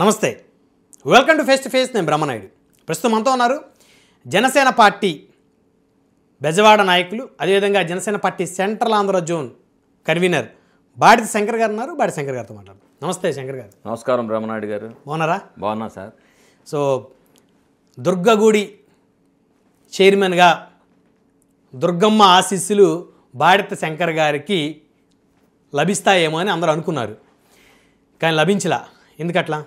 నమస్తే, welcome to face to face. నేను బ్రహ్మనాయుడు. ప్రస్తుతం మనతో ఉన్నారు జనసేన పార్టీ బెజవాడ నాయకులు, అదేవిధంగా Janasena party central Andhra zone convener Baditi Shankar garu ఉన్నారు. బాడితి శంకర్ గారితో మాట్లాడు. నమస్తే శంకర్ గారు. నమస్కారం బ్రహ్మనాయుడు గారు. బాగున్నారా? బాగున్నా సార్. సో దుర్గగుడి చైర్మన్గా దుర్గమ్మ ఆశీస్సులు బాడితి శంకర్ గారికి లభిస్తాయేమో అని అందరూ అనుకున్నారు, కానీ లభించలా. ఎందుకట్లా?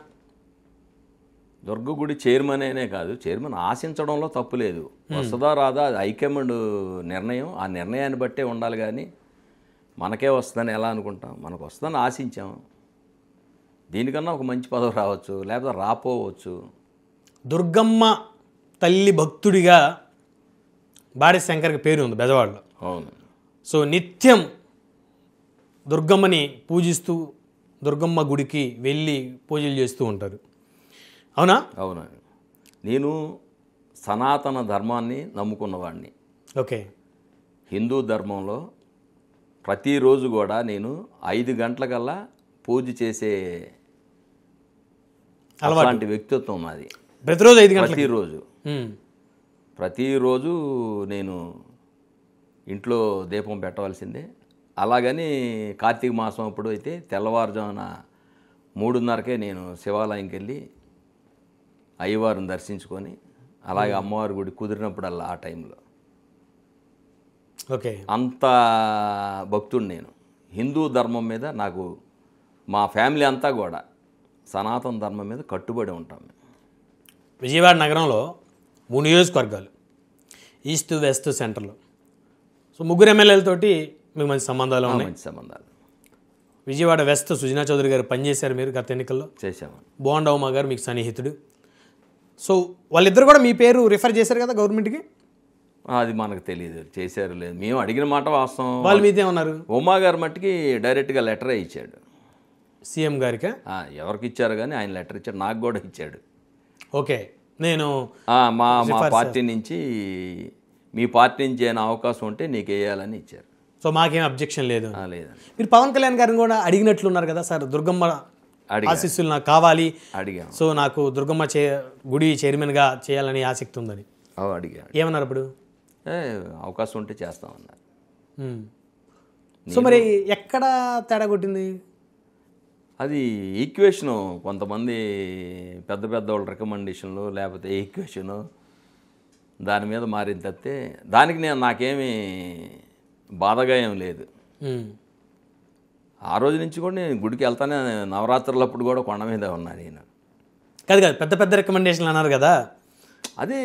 దుర్గగుడి చైర్మన్ అనే కాదు, చైర్మన్ ఆశించడంలో తప్పు లేదు. వస్తుందా రాదా అది హైకమాండ్ నిర్ణయం. ఆ నిర్ణయాన్ని బట్టే ఉండాలి, కానీ మనకే వస్తుందని ఎలా అనుకుంటాం? మనకు వస్తుందని ఆశించాం. దీనికన్నా ఒక మంచి పదవి రావచ్చు, లేకపోతే రాపోవచ్చు. దుర్గమ్మ తల్లి భక్తుడిగా బాడితి శంకర్కి పేరు ఉంది బెజవాడలో. అవును. సో నిత్యం దుర్గమ్మని పూజిస్తూ దుర్గమ్మ గుడికి వెళ్ళి పూజలు చేస్తూ ఉంటారు, అవునా? అవును. నేను సనాతన ధర్మాన్ని నమ్ముకున్నవాడిని. ఓకే. హిందూ ధర్మంలో ప్రతిరోజు కూడా నేను 5 గంటలకల్లా పూజ చేసే అలాంటి వ్యక్తిత్వం నాది. ప్రతిరోజు 5 గంటలు? ప్రతిరోజు నేను ఇంట్లో దీపం పెట్టవలసిందే. అలాగని కార్తీక మాసం అప్పుడు అయితే తెల్లవారుజామున 3:30కే నేను శివాలయంకి వెళ్ళి అయ్యవారిని దర్శించుకొని, అలాగే అమ్మవారి గుడి కుదిరినప్పుడల్లా ఆ టైంలో. ఓకే. అంత భక్తుడు నేను. హిందూ ధర్మం మీద నాకు, మా ఫ్యామిలీ అంతా కూడా సనాతన ధర్మం మీద కట్టుబడి ఉంటాం. విజయవాడ నగరంలో 3 నియోజకవర్గాలు, ఈస్ట్ వెస్ట్ సెంట్రల్. సో 3 ఎమ్మెల్యేలతోటి మీకు మంచి సంబంధాలు ఉన్నాయి. మంచి సంబంధాలు. విజయవాడ వెస్ట్ సుజనా చౌదరి గారు పనిచేశారు మీరు గత ఎన్నికల్లో. చేశాము. బోండా ఉమా గారు మీకు సన్నిహితుడు. సో వాళ్ళిద్దరు కూడా మీ పేరు రిఫర్ చేశారు కదా గవర్నమెంట్కి? అది మనకు తెలియదు, చేశారు లేదు. మేము అడిగిన మాట వాస్తవం. వాళ్ళు మీదే ఉన్నారు. ఉమా గారు మట్టికి డైరెక్ట్గా లెటరే ఇచ్చాడు సీఎం గారికి. ఎవరికి ఇచ్చారు కానీ ఆయన లెటర్ ఇచ్చాడు, నాకు కూడా ఇచ్చాడు. ఓకే. నేను మా పార్టీ నుంచి, మీ పార్టీ నుంచి ఏమైనా అవకాశం ఉంటే నీకు వేయాలని ఇచ్చారు. సో మాకేం అబ్జెక్షన్ లేదు. లేదండి. మీరు పవన్ కళ్యాణ్ గారిని కూడా అడిగినట్లున్నారు కదా సార్, దుర్గమ్మ ఆశీస్సులు నాకు కావాలి, అడిగా. సో నాకు దుర్గమ్మ గుడి చైర్మన్గా చేయాలని ఆసక్తి ఉందని అడిగా. ఏమన్నారు అప్పుడు? అవకాశం ఉంటే చేస్తామన్నారు. సో మరి ఎక్కడ తేడా కొట్టింది? అది ఈక్వేషను. కొంతమంది పెద్ద పెద్ద వాళ్ళ రికమెండేషన్లు, లేకపోతే ఈక్వేషను దాని మీద మారింది తప్పితే దానికి నాకేమీ బాధగా ఏం లేదు. ఆ రోజు నుంచి కూడా నేను గుడికి వెళ్తానే, నవరాత్రులప్పుడు కూడా కొండ మీద ఉన్నా నేను. కాదు పెద్ద పెద్ద రికమెండేషన్లు అన్నారు కదా, అది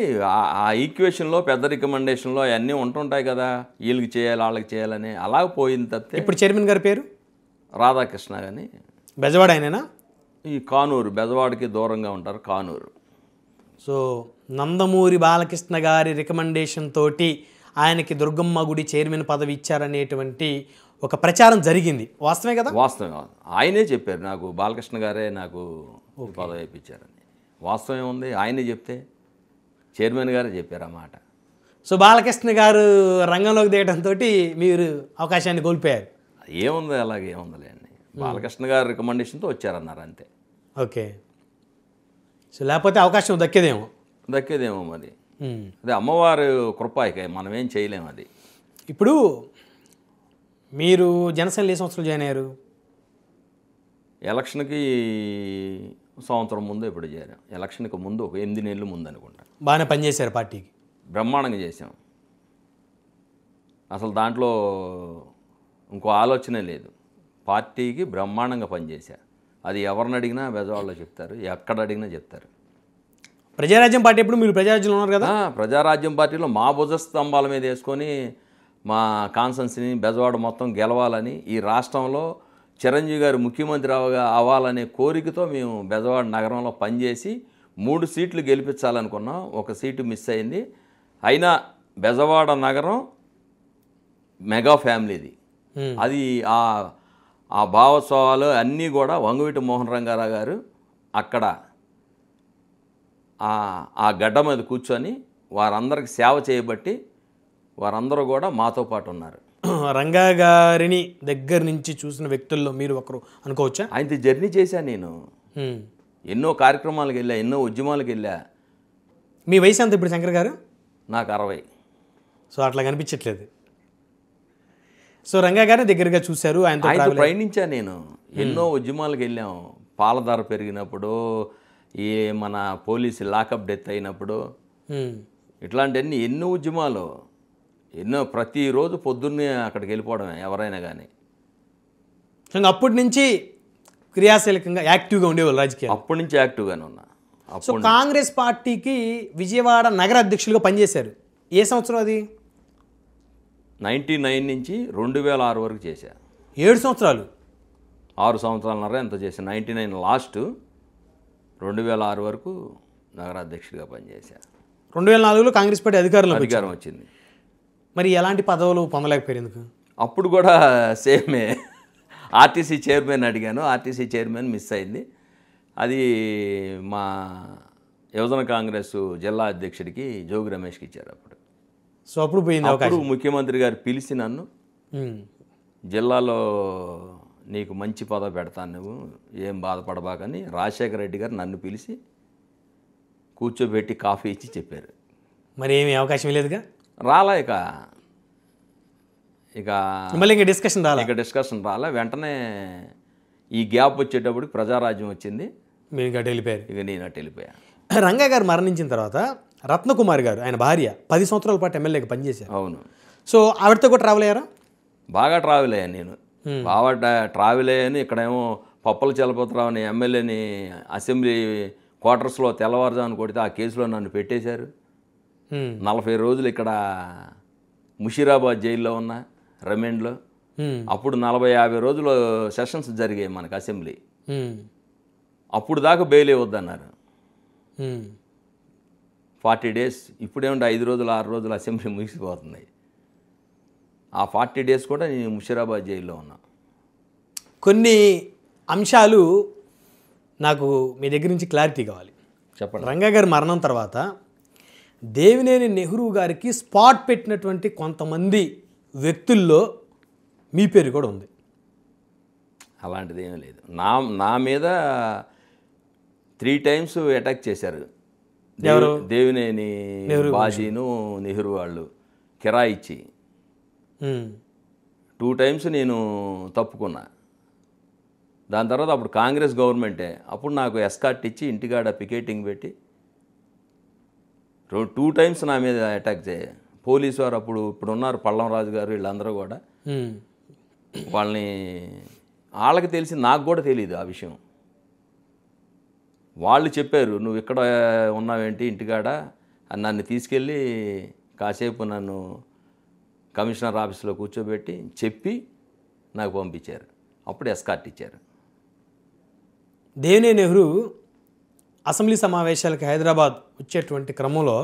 ఆ ఈక్వేషన్లో పెద్ద రికమెండేషన్లో అవన్నీ ఉంటుంటాయి కదా, వీళ్ళకి చేయాలి వాళ్ళకి చేయాలని, అలా పోయింది తప్పితే. ఇప్పుడు చైర్మన్ గారి పేరు రాధాకృష్ణ కానీ బెజవాడ ఆయనేనా? ఈ కానూరు, బెజవాడకి దూరంగా ఉంటారు, కానూరు. సో నందమూరి బాలకృష్ణ గారి రికమెండేషన్ తోటి ఆయనకి దుర్గమ్మ గుడి చైర్మన్ పదవి ఇచ్చారనేటువంటి ఒక ప్రచారం జరిగింది, వాస్తవమే కదా? వాస్తవం. ఆయనే చెప్పారు నాకు, బాలకృష్ణ గారే నాకు పదవి ఇప్పించారని. వాస్తవం ఏముంది? ఆయనే చెప్తే, చైర్మన్ గారే చెప్పారు అన్నమాట. సో బాలకృష్ణ గారు రంగంలోకి దిగడంతో మీరు అవకాశాన్ని కోల్పోయారు. ఏముంది, అలాగే ఏముందిలేండి. బాలకృష్ణ గారి రికమెండేషన్తో వచ్చారన్నారు అంతే. ఓకే. సో లేకపోతే అవకాశం దక్కేదేమో మరి. అదే అమ్మవారి కృపాయిక, మనం ఏం చేయలేము. అది ఇప్పుడు మీరు జనసేనలో ఏ సంవత్సరం జాయిన్ అయ్యారు? ఎలక్షన్కి సంవత్సరం ముందు ఎప్పుడు చేరాం. ఎలక్షన్కి ముందు ఒక 8 నెలలు ముందు అనుకుంటా. బాగానే పనిచేశారు పార్టీకి? బ్రహ్మాండంగా చేసాం. అసలు దాంట్లో ఇంకో ఆలోచనే లేదు. పార్టీకి బ్రహ్మాండంగా పనిచేశా. అది ఎవరిని అడిగినా బెజవాడలో చెప్తారు, ఎక్కడ అడిగినా చెప్తారు. ప్రజారాజ్యం పార్టీ ఎప్పుడు మీరు ప్రజారాజ్యంలో ఉన్నారు కదా? ప్రజారాజ్యం పార్టీలో మా భుజ స్తంభాల మీద వేసుకొని మా కాన్సెన్స్ని బెజవాడ మొత్తం గెలవాలని, ఈ రాష్ట్రంలో చిరంజీవి గారు ముఖ్యమంత్రి అవ్వాలనే కోరికతో మేము బెజవాడ నగరంలో పనిచేసి 3 సీట్లు గెలిపించాలనుకున్నాం. 1 సీటు మిస్ అయింది. అయినా బెజవాడ నగరం మెగా ఫ్యామిలీది. అది ఆ భావోత్సవాలు అన్నీ కూడా వంగవీటి మోహన్ రంగారావు గారు అక్కడ ఆ గడ్డ మీద కూర్చొని వారందరికి సేవ చేయబట్టి వారందరూ కూడా మాతో పాటు ఉన్నారు. రంగా గారిని దగ్గర నుంచి చూసిన వ్యక్తుల్లో మీరు ఒకరు అనుకోవచ్చా? ఆయనతో జర్నీ చేశాను నేను. ఎన్నో కార్యక్రమాలకు వెళ్ళా, ఎన్నో ఉద్యమాలకు వెళ్ళా. మీ వయసు ఎంత ఇప్పుడు శంకర్ గారు? నాకు 60. సో అట్లా కనిపించట్లేదు. సో రంగా గారిని దగ్గరగా చూశారు, ఆయనతో ప్రయాణించా నేను. ఎన్నో ఉద్యమాలకు వెళ్ళాము. పాల ధర పెరిగినప్పుడు, ఈ మన పోలీసు లాకప్ డెత్ అయినప్పుడు, ఇట్లాంటివన్నీ ఎన్నో ఉద్యమాలు, ఎన్నో. ప్రతిరోజు పొద్దున్నే అక్కడికి వెళ్ళిపోవడమే ఎవరైనా కానీ. సో అప్పటి నుంచి క్రియాశీలకంగా యాక్టివ్గా ఉండేవాళ్ళు రాజకీయాలు? అప్పటి నుంచి యాక్టివ్గానే ఉన్నా. సో కాంగ్రెస్ పార్టీకి విజయవాడ నగర అధ్యక్షులుగా పనిచేశారు. ఏ సంవత్సరం అది? 99 నుంచి 2006 వరకు చేశా. 7 సంవత్సరాలు. 6 సంవత్సరాలన్నర ఎంత చేశా. 99 లాస్ట్, 2006 వరకు నగరాధ్యక్షుడిగా పనిచేశా. 2004లో కాంగ్రెస్ పార్టీ అధికారం వచ్చింది. మరి ఎలాంటి పదవులు పొందలేకపోయారు ఎందుకు? అప్పుడు కూడా సేమే. ఆర్టీసీ చైర్మన్ అడిగాను, ఆర్టీసీ చైర్మన్ మిస్ అయింది. అది మా యువజన కాంగ్రెస్ జిల్లా అధ్యక్షుడికి జోగి రమేష్కి ఇచ్చారు అప్పుడు. సో అప్పుడు పోయింది అవకాశం. అప్పుడు ముఖ్యమంత్రి గారు పిలిచి నన్ను, జిల్లాలో నీకు మంచి పదవి పెడతాను, నువ్వు ఏం బాధపడబాకని రాజశేఖర రెడ్డి గారు నన్ను పిలిచి కూర్చోబెట్టి కాఫీ ఇచ్చి చెప్పారు. మరి ఏమి అవకాశం లేదుగా? రాలా. ఇక మళ్ళీ ఇంకా డిస్కషన్ రాలా. వెంటనే ఈ గ్యాప్ వచ్చేటప్పటికి ప్రజారాజ్యం వచ్చింది. మీరు ఇక వెళ్ళిపోయారు. ఇక నేను అటు వెళ్ళిపోయా. రంగా గారు మరణించిన తర్వాత రత్నకుమారి గారు, ఆయన భార్య, 10 సంవత్సరాల పాటు ఎమ్మెల్యేగా పనిచేశారు. అవును. సో ఆవిడతో కూడా ట్రావెల్ అయ్యారా? బాగా ట్రావెల్ అయ్యాను నేను. బాగా ట్రావెల్ అయ్యాను. ఇక్కడేమో పప్పల చలపతిరావు అని ఎమ్మెల్యేని అసెంబ్లీ క్వార్టర్స్లో తెల్లవారుజామున కొడితే ఆ కేసులో నన్ను పెట్టేశారు. 40 రోజులు ఇక్కడ ముషీరాబాద్ జైల్లో ఉన్నా, రిమాండ్లో. అప్పుడు 40-50 రోజులు సెషన్స్ జరిగాయి మనకు అసెంబ్లీ. అప్పుడు దాకా బెయిల్ ఇవ్వద్దన్నారు. 40 days. ఇప్పుడేమంటే 5 రోజులు 6 రోజులు అసెంబ్లీ ముగిసిపోతుంది. ఆ 40 days కూడా నేను ముషీరాబాద్ జైల్లో ఉన్నా. కొన్ని అంశాలు నాకు మీ దగ్గర నుంచి క్లారిటీ కావాలి. చెప్పండి. రంగా గారి మరణం తర్వాత దేవినేని నెహ్రూ గారికి స్పాట్ పెట్టినటువంటి కొంతమంది వ్యక్తుల్లో మీ పేరు కూడా ఉంది. అలాంటిది ఏమీ లేదు. నా మీద 3 times అటాక్ చేశారు. దేవినేని బాజీను నెహ్రూ వాళ్ళు కిరాయి ఇచ్చి 2 times నేను తప్పుకున్నా. దాని తర్వాత అప్పుడు కాంగ్రెస్ గవర్నమెంటే. అప్పుడు నాకు ఎస్కార్ట్ ఇచ్చి ఇంటికాడ పికెటింగ్ పెట్టి 2 times నా మీద అటాక్ చేయ. పోలీసు వారు ఇప్పుడు ఉన్నారు పళ్ళం రాజు గారు, వీళ్ళందరూ కూడా వాళ్ళకి తెలిసి, నాకు కూడా తెలియదు ఆ విషయం. వాళ్ళు చెప్పారు, నువ్వు ఇక్కడ ఉన్నావేంటి ఇంటికాడ అని నన్ను తీసుకెళ్ళి కాసేపు నన్ను కమిషనర్ ఆఫీస్లో కూర్చోబెట్టి చెప్పి నాకు పంపించారు. అప్పుడు ఎస్కార్ట్ ఇచ్చారు. దేవినేని నెహ్రూ అసెంబ్లీ సమావేశాలకు హైదరాబాద్ వచ్చేటువంటి క్రమంలో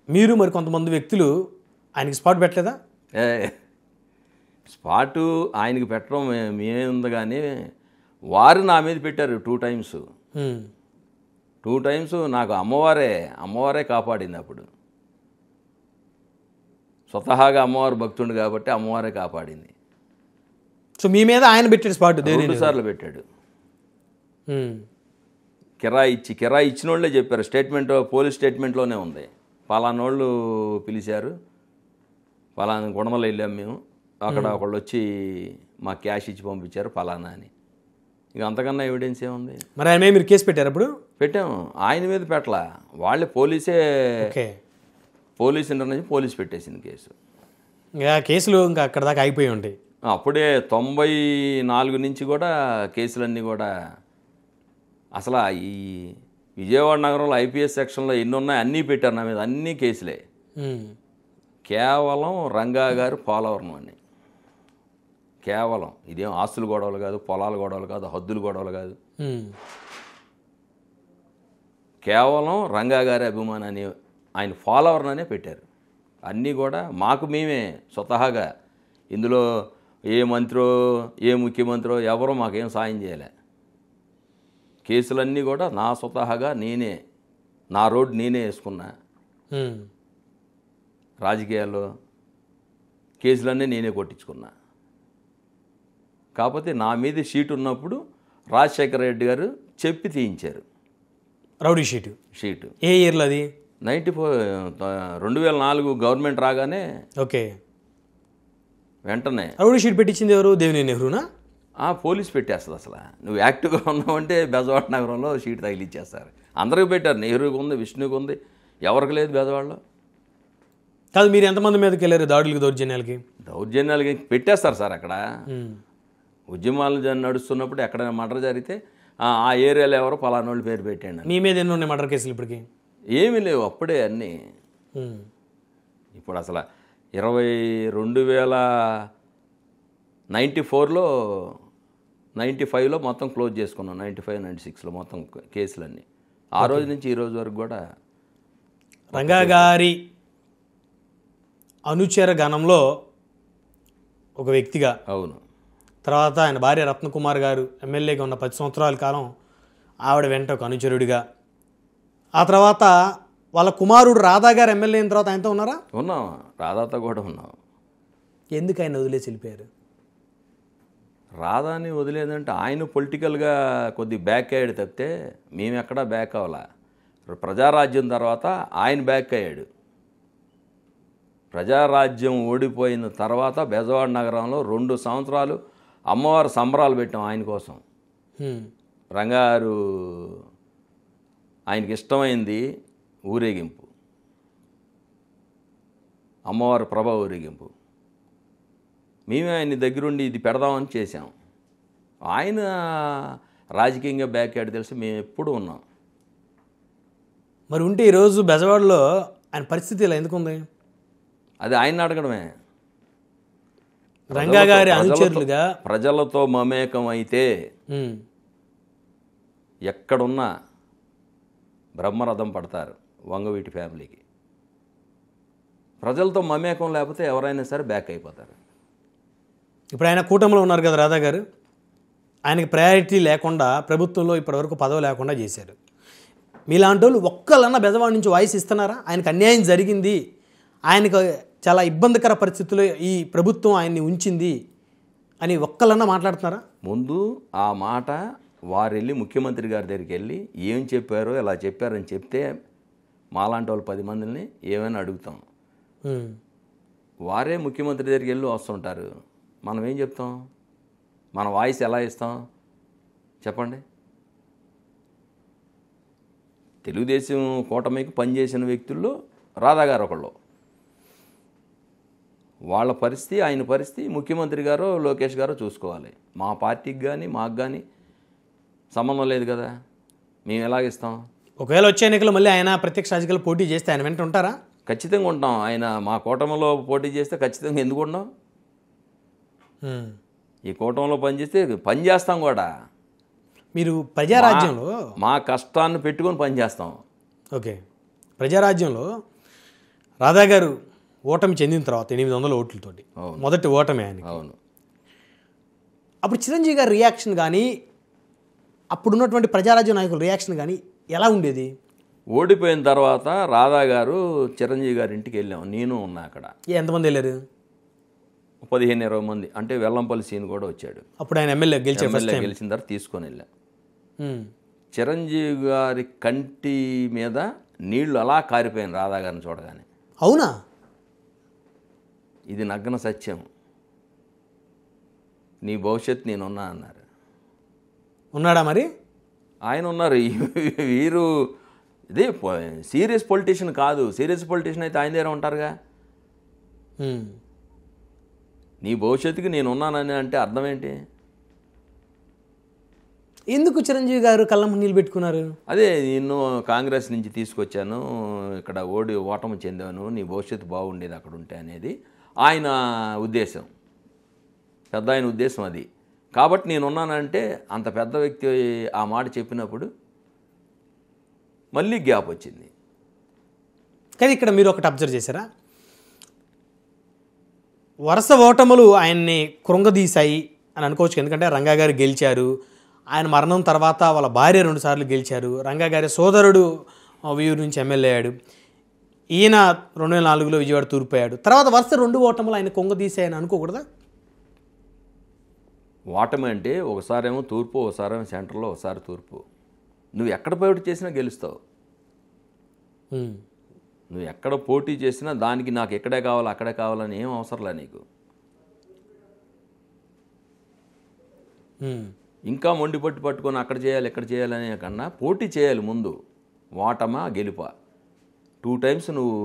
మీరు మరి కొంతమంది వ్యక్తులు ఆయనకి స్పాట్ పెట్టలేదా? స్పాటు ఆయనకి పెట్టడం మేముంది, కానీ వారు నా మీద పెట్టారు 2 times. 2 times నాకు అమ్మవారే కాపాడింది. అప్పుడు స్వతహాగా అమ్మవారు భక్తుడు కాబట్టి అమ్మవారే కాపాడింది. సో మీ మీద ఆయన పెట్టాడు స్పాట్? 2 సార్లు పెట్టాడు. కిరాయి ఇచ్చిన వాళ్ళే చెప్పారు. స్టేట్మెంట్, పోలీస్ స్టేట్మెంట్లోనే ఉంది. పలానోళ్ళు పిలిచారు, పలానా గుణమలు వెళ్ళాం మేము, అక్కడ ఒకళ్ళు వచ్చి మా క్యాష్ ఇచ్చి పంపించారు పలానా అని. ఇక అంతకన్నా ఎవిడెన్స్ ఏముంది? మరి ఆయన మీద మీరు కేసు పెట్టారు? అప్పుడు పెట్టాము. ఆయన మీద పెట్టలా, వాళ్ళే పోలీస్ ఇంటర్నేషన్ పోలీస్ పెట్టేసింది కేసు. ఇంకా కేసులు ఇంకా అక్కడ దాకా అయిపోయి ఉంటాయి. అప్పుడే 94 నుంచి కూడా కేసులన్నీ కూడా అసలు ఈ విజయవాడ నగరంలో ఐపీఎస్ సెక్షన్లో ఎన్ని ఉన్నాయి అన్నీ పెట్టారు నా మీద. అన్నీ కేసులే. కేవలం రంగా గారు పోలవరం అని. కేవలం ఇదేం ఆస్తులు గొడవలు కాదు, పొలాల గొడవలు కాదు, హద్దులు గొడవలు కాదు. కేవలం రంగా గారి అభిమానాన్ని, ఆయన ఫాలోవర్ అనే పెట్టారు. అన్నీ కూడా మాకు మేమే స్వతహాగా. ఇందులో ఏ మంత్రో ఏ ముఖ్యమంత్రో ఎవరో మాకేం సాయం చేయలే. కేసులన్నీ కూడా నా స్వతహాగా నేనే, నా రోడ్ నేనే వేసుకున్నా. రాజకీయాల్లో కేసులన్నీ నేనే కొట్టించుకున్నా. కాకపోతే నా మీద షీట్ ఉన్నప్పుడు రాజశేఖర రెడ్డి గారు చెప్పి తీయించారు రౌడీ షీటు ఏ ఇయర్లో అది? 2004 గవర్నమెంట్ రాగానే ఓకే. వెంటనే రౌడీ షీట్ పెట్టించింది ఎవరు? దేవినేని నెహ్రూనా? పోలీస్ పెట్టేస్తుంది. అసలు నువ్వు యాక్టివ్గా ఉన్నావంటే బెజవాడ నగరంలో షీట్ తగిలిచ్చేస్తారు. అందరికీ పెట్టారు, నెహ్రూకి ఉంది, విష్ణుకి ఉంది, ఎవరికి లేదు బెజవాడలో. కాదు, మీరు ఎంతమంది మీదకి వెళ్ళారు దాడులకి, దౌర్జన్యాలకి? పెట్టేస్తారు సార్. అక్కడ ఉద్యమాలు నడుస్తున్నప్పుడు ఎక్కడైనా మర్డర్ జరిగితే ఆ ఏరియాలో ఎవరో పలానోళ్ళు పేరు పెట్టండి. మీ మీద ఎన్ని ఉన్నాయి మర్డర్ కేసులు ఇప్పటికి? ఏమీ లేవు అప్పుడే అన్నీ. ఇప్పుడు అసలు 2094లో 95లో మొత్తం క్లోజ్ చేసుకున్నాం. 95, 96లో మొత్తం కేసులన్నీ. ఆ రోజు నుంచి ఈ రోజు వరకు కూడా రంగా గారి అనుచర గణంలో ఒక వ్యక్తిగా, అవును, తర్వాత ఆయన భార్య రత్నకుమార్ గారు ఎమ్మెల్యేగా ఉన్న 10 సంవత్సరాల కాలం ఆవిడ వెంట ఒక అనుచరుడిగా, ఆ తర్వాత వాళ్ళ కుమారుడు రాధా గారు ఎమ్మెల్యే అయిన తర్వాత ఆయనతో ఉన్నారా? ఉన్నాం, రాధాతో కూడా ఉన్నాం. ఎందుకు ఆయన వదిలేసి వెళ్ళిపోయారు? రాధాని వదిలేదంటే ఆయన పొలిటికల్గా కొద్ది బ్యాక్ అయ్యాడు తప్పితే మేము ఎక్కడా బ్యాక్ అవ్వాలా. ప్రజారాజ్యం తర్వాత ఆయన బ్యాక్ అయ్యాడు. ప్రజారాజ్యం ఓడిపోయిన తర్వాత బెజవాడ నగరంలో 2 సంవత్సరాలు అమ్మవారు సంబరాలు పెట్టాం ఆయన కోసం. రంగారు ఆయనకి ఇష్టమైంది ఊరేగింపు, అమ్మవారి ప్రభ ఊరేగింపు. మేమే ఆయన్ని దగ్గరుండి ఇది పెడదామని చేశాం. ఆయన రాజకీయంగా బ్యాక్ యాడ్ తెలిసి మేము ఎప్పుడు ఉన్నాం. మరి ఉంటే ఈరోజు బెజవాడలో ఆయన పరిస్థితి ఇలా ఎందుకు ఉంది? అది ఆయన అడగడమే. రంగా గారి అనుచరులుగా ప్రజలతో మమేకం అయితే ఎక్కడున్నా బ్రహ్మరథం పడతారు వంగవీటి ఫ్యామిలీకి. ప్రజలతో మమేకం లేకపోతే ఎవరైనా సరే బ్యాక్ అయిపోతారు. ఇప్పుడు ఆయన కూటమిలో ఉన్నారు కదా రాధా గారు, ఆయనకి ప్రయారిటీ లేకుండా ప్రభుత్వంలో ఇప్పటివరకు పదవి లేకుండా చేశారు. మీలాంటి వాళ్ళు ఒక్కళ్ళన్నా బెజవాడ నుంచి వాయిస్ ఇస్తున్నారా? ఆయనకు అన్యాయం జరిగింది, ఆయనకు చాలా ఇబ్బందికర పరిస్థితుల్లో ఈ ప్రభుత్వం ఆయన్ని ఉంచింది అని ఒక్కళ్ళన్నా మాట్లాడుతున్నారా? ముందు ఆ మాట వారు వెళ్ళి ముఖ్యమంత్రి గారి దగ్గరికి వెళ్ళి ఏం చెప్పారో ఎలా చెప్పారని చెప్తే మాలాంటి వాళ్ళు 10 మందిని ఏమైనా అడుగుతాం. వారే ముఖ్యమంత్రి దగ్గరికి వెళ్ళి వస్తుంటారు. మనం ఏం చెప్తాం? మన వాయిస్ ఎలా ఇస్తాం చెప్పండి? తెలుగుదేశం కూటమికి పనిచేసిన వ్యక్తుల్లో రాధా గారు ఒకళ్ళు. వాళ్ళ పరిస్థితి, ఆయన పరిస్థితి ముఖ్యమంత్రి గారో లోకేష్ గారో చూసుకోవాలి. మా పార్టీకి కానీ మాకు కానీ సంబంధం లేదు కదా, మేము ఎలాగిస్తాం? ఒకవేళ వచ్చే ఎన్నికలు మళ్ళీ ఆయన ప్రత్యక్ష రాజకీయాలు పోటీ చేస్తే ఆయన వెంట ఉంటారా? ఖచ్చితంగా ఉంటాం. ఆయన మా కూటమిలో పోటీ చేస్తే ఖచ్చితంగా ఎందుకు ఉంటాం? ఈ కూటమిలో పని చేస్తాం కూడా. మీరు ప్రజారాజ్యంలో మా కష్టాన్ని పెట్టుకొని పనిచేస్తాం. ఓకే, ప్రజారాజ్యంలో రాధా గారు ఓటమి చెందిన తర్వాత 800 ఓట్లతోటి మొదటి ఓటమి ఆయన. అవును. అప్పుడు చిరంజీవి గారి రియాక్షన్ కానీ అప్పుడున్నటువంటి ప్రజారాజ్య నాయకుల రియాక్షన్ కానీ ఎలా ఉండేది? ఓడిపోయిన తర్వాత రాధా గారు చిరంజీవి గారి ఇంటికి వెళ్ళాం. నేను ఉన్నా అక్కడ. ఎంతమంది వెళ్ళారు? 15-20 మంది. అంటే వెల్లంపల్లి సీన్ కూడా వచ్చాడు. అప్పుడు ఆయన ఎమ్మెల్యే గెలిచిన తర్వాత తీసుకొని వెళ్ళాం. చిరంజీవి గారి కంటి మీద నీళ్లు అలా కారిపోయాను రాధా గారిని చూడగానే. అవునా? ఇది నగ్న సత్యం. నీ భవిష్యత్తు నేనున్నా అన్నారు. ఉన్నాడా మరి? ఆయన ఉన్నారు. వీరు ఇదే సీరియస్ పొలిటీషియన్ కాదు. సీరియస్ పొలిటీషియన్ అయితే ఆయన దగ్గర ఉంటారుగా. నీ భవిష్యత్తుకి నేను ఉన్నానని అంటే అర్థం ఏంటి? ఎందుకు చిరంజీవి గారు కళ్ళమ్మ నీళ్ళు పెట్టుకున్నారు? అదే, నిన్ను కాంగ్రెస్ నుంచి తీసుకొచ్చాను, ఇక్కడ ఓటమి చెందాను, నీ భవిష్యత్తు బాగుండేది అక్కడ ఉంటే అనేది ఆయన ఉద్దేశం. పెద్ద ఆయన ఉద్దేశం అది. కాబట్టి నేనున్నానంటే అంత పెద్ద వ్యక్తి ఆ మాట చెప్పినప్పుడు మళ్ళీ గ్యాప్ వచ్చింది. కానీ ఇక్కడ మీరు ఒకటి అబ్జర్వ్ చేశారా? వరుస ఓటములు ఆయన్ని కృంగదీశాయి అని అనుకోవచ్చు. ఎందుకంటే రంగా గారు గెలిచారు, ఆయన మరణం తర్వాత వాళ్ళ భార్య 2 సార్లు గెలిచారు, రంగా గారి సోదరుడు వీరు నుంచి ఎమ్మెల్యే అయ్యాడు, ఈయన 2004లో విజయవాడ తూర్పోయాడు. తర్వాత వరుస 2 ఓటములు ఆయన కృంగదీశాయని అనుకోకూడదా? ఓటమి అంటే ఒకసారేమో తూర్పు, ఒకసారేమో సెంటర్లో, ఒకసారి తూర్పు. నువ్వు ఎక్కడ పోటీ చేసినా గెలుస్తావు. నువ్వు ఎక్కడ పోటీ చేసినా దానికి నాకు ఎక్కడే కావాలి అక్కడే కావాలని ఏం అవసరంలే నీకు. ఇంకా మొండి పట్టుకొని అక్కడ చేయాలి ఇక్కడ చేయాలనే కన్నా పోటీ చేయాలి ముందు. ఓటమా గెలుపా 2 times నువ్వు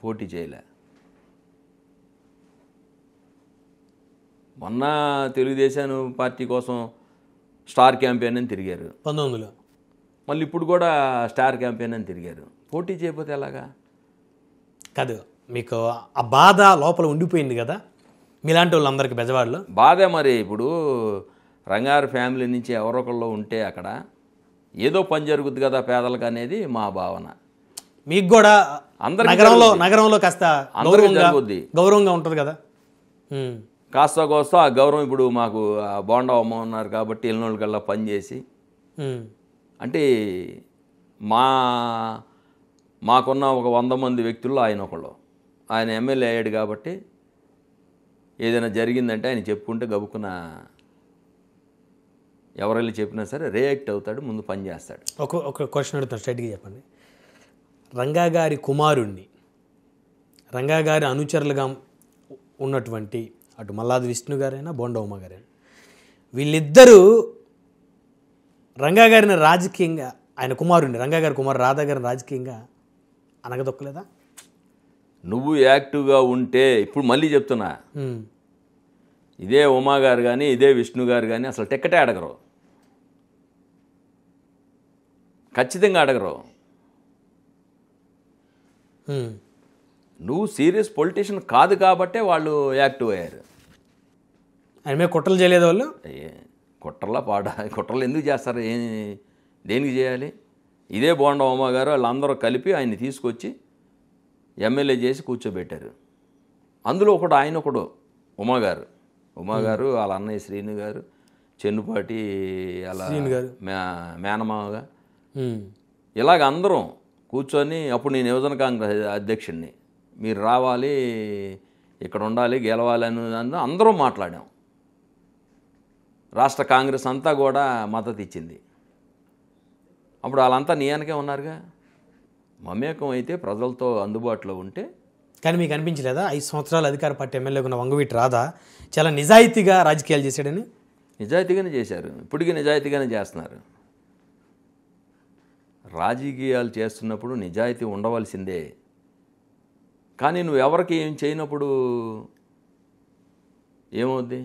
పోటీ చేయలే. మొన్న తెలుగుదేశం పార్టీ కోసం స్టార్ క్యాంపెయిన్ అని తిరిగారు 19లో. మళ్ళీ ఇప్పుడు కూడా స్టార్ క్యాంపెయిన్ అని తిరిగారు. పోటీ చేయకపోతే ఎలాగా? కాదు, మీకు ఆ బాధ లోపల ఉండిపోయింది కదా మీలాంటి వాళ్ళందరికీ బెజవాడలో. బాధే మరి. ఇప్పుడు రంగారు ఫ్యామిలీ నుంచి ఎవరొకళ్ళు ఉంటే అక్కడ ఏదో పని జరుగుద్ది కదా పేదలకు అనేది మా భావన. మీకు కూడా నగరంలో కాస్త గౌరవంగా ఉంటుంది కదా. కాస్త కోస్తా ఆ గౌరవం ఇప్పుడు మాకు బోండా అమ్మ ఉన్నారు కాబట్టి వెళ్ళినోళ్ళ కల్లా పని చేసి అంటే మాకున్న ఒక 100 మంది వ్యక్తుల్లో ఆయన ఒకళ్ళు. ఆయన ఎమ్మెల్యే అయ్యాడు కాబట్టి ఏదైనా జరిగిందంటే ఆయన చెప్పుకుంటే గబుక్కున ఎవరెళ్ళి చెప్పినా సరే రియాక్ట్ అవుతాడు, ముందు పని చేస్తాడు. ఒక క్వశ్చన్ అడుగుతాను, స్ట్రైట్గా చెప్పండి. రంగా గారి కుమారుణ్ణి, రంగా గారి అనుచరులుగా ఉన్నటువంటి అటు మల్లాది విష్ణు గారైనా బోండా ఉమ్మ గారైనా వీళ్ళిద్దరూ రంగా గారిని రాజకీయంగా, ఆయన కుమారుణ్ణి రంగా గారి కుమారు రాధా గారిని రాజకీయంగా అనగదొక్కలేదా? నువ్వు యాక్టివ్గా ఉంటే ఇప్పుడు మళ్ళీ చెప్తున్నా, ఇదే ఉమా గారు కానీ ఇదే విష్ణు గారు కానీ అసలు టిక్కెటే అడగరు, ఖచ్చితంగా అడగరు. నువ్వు సీరియస్ పొలిటీషియన్ కాదు కాబట్టే వాళ్ళు యాక్టివ్ అయ్యారు. ఆయన మీద కుట్రలు చేయలేదు వాళ్ళు. కుట్రలు ఎందుకు చేస్తారు? దేనికి చేయాలి? ఇదే బోండా ఉమా గారు వాళ్ళందరూ కలిపి ఆయన్ని తీసుకొచ్చి ఎమ్మెల్యే చేసి కూర్చోబెట్టారు. అందులో ఆయన ఒకడు ఉమా గారు వాళ్ళ అన్నయ్య శ్రీను గారు, చెన్నుపాటి అలా మేనమావగా ఇలాగ అందరం కూర్చొని, అప్పుడు నేను యువజన కాంగ్రెస్ అధ్యక్షుడిని, మీరు రావాలి ఇక్కడ ఉండాలి గెలవాలి అని అందరం మాట్లాడాం. రాష్ట్ర కాంగ్రెస్ అంతా కూడా మద్దతు ఇచ్చింది. అప్పుడు వాళ్ళంతా నియానికే ఉన్నారుగా. మమేకం అయితే ప్రజలతో అందుబాటులో ఉంటే. కానీ మీకు అనిపించలేదా 5 సంవత్సరాలు అధికార పార్టీ ఎమ్మెల్యేగా ఉన్న వంగవీటి రాధా చాలా నిజాయితీగా రాజకీయాలు చేశాడని? నిజాయితీగానే చేశారు, ఇప్పటికీ నిజాయితీగానే చేస్తున్నారు. రాజకీయాలు చేస్తున్నప్పుడు నిజాయితీ ఉండవలసిందే. కానీ నువ్వు ఎవరికి ఏం చేయనప్పుడు ఏమవుద్ది?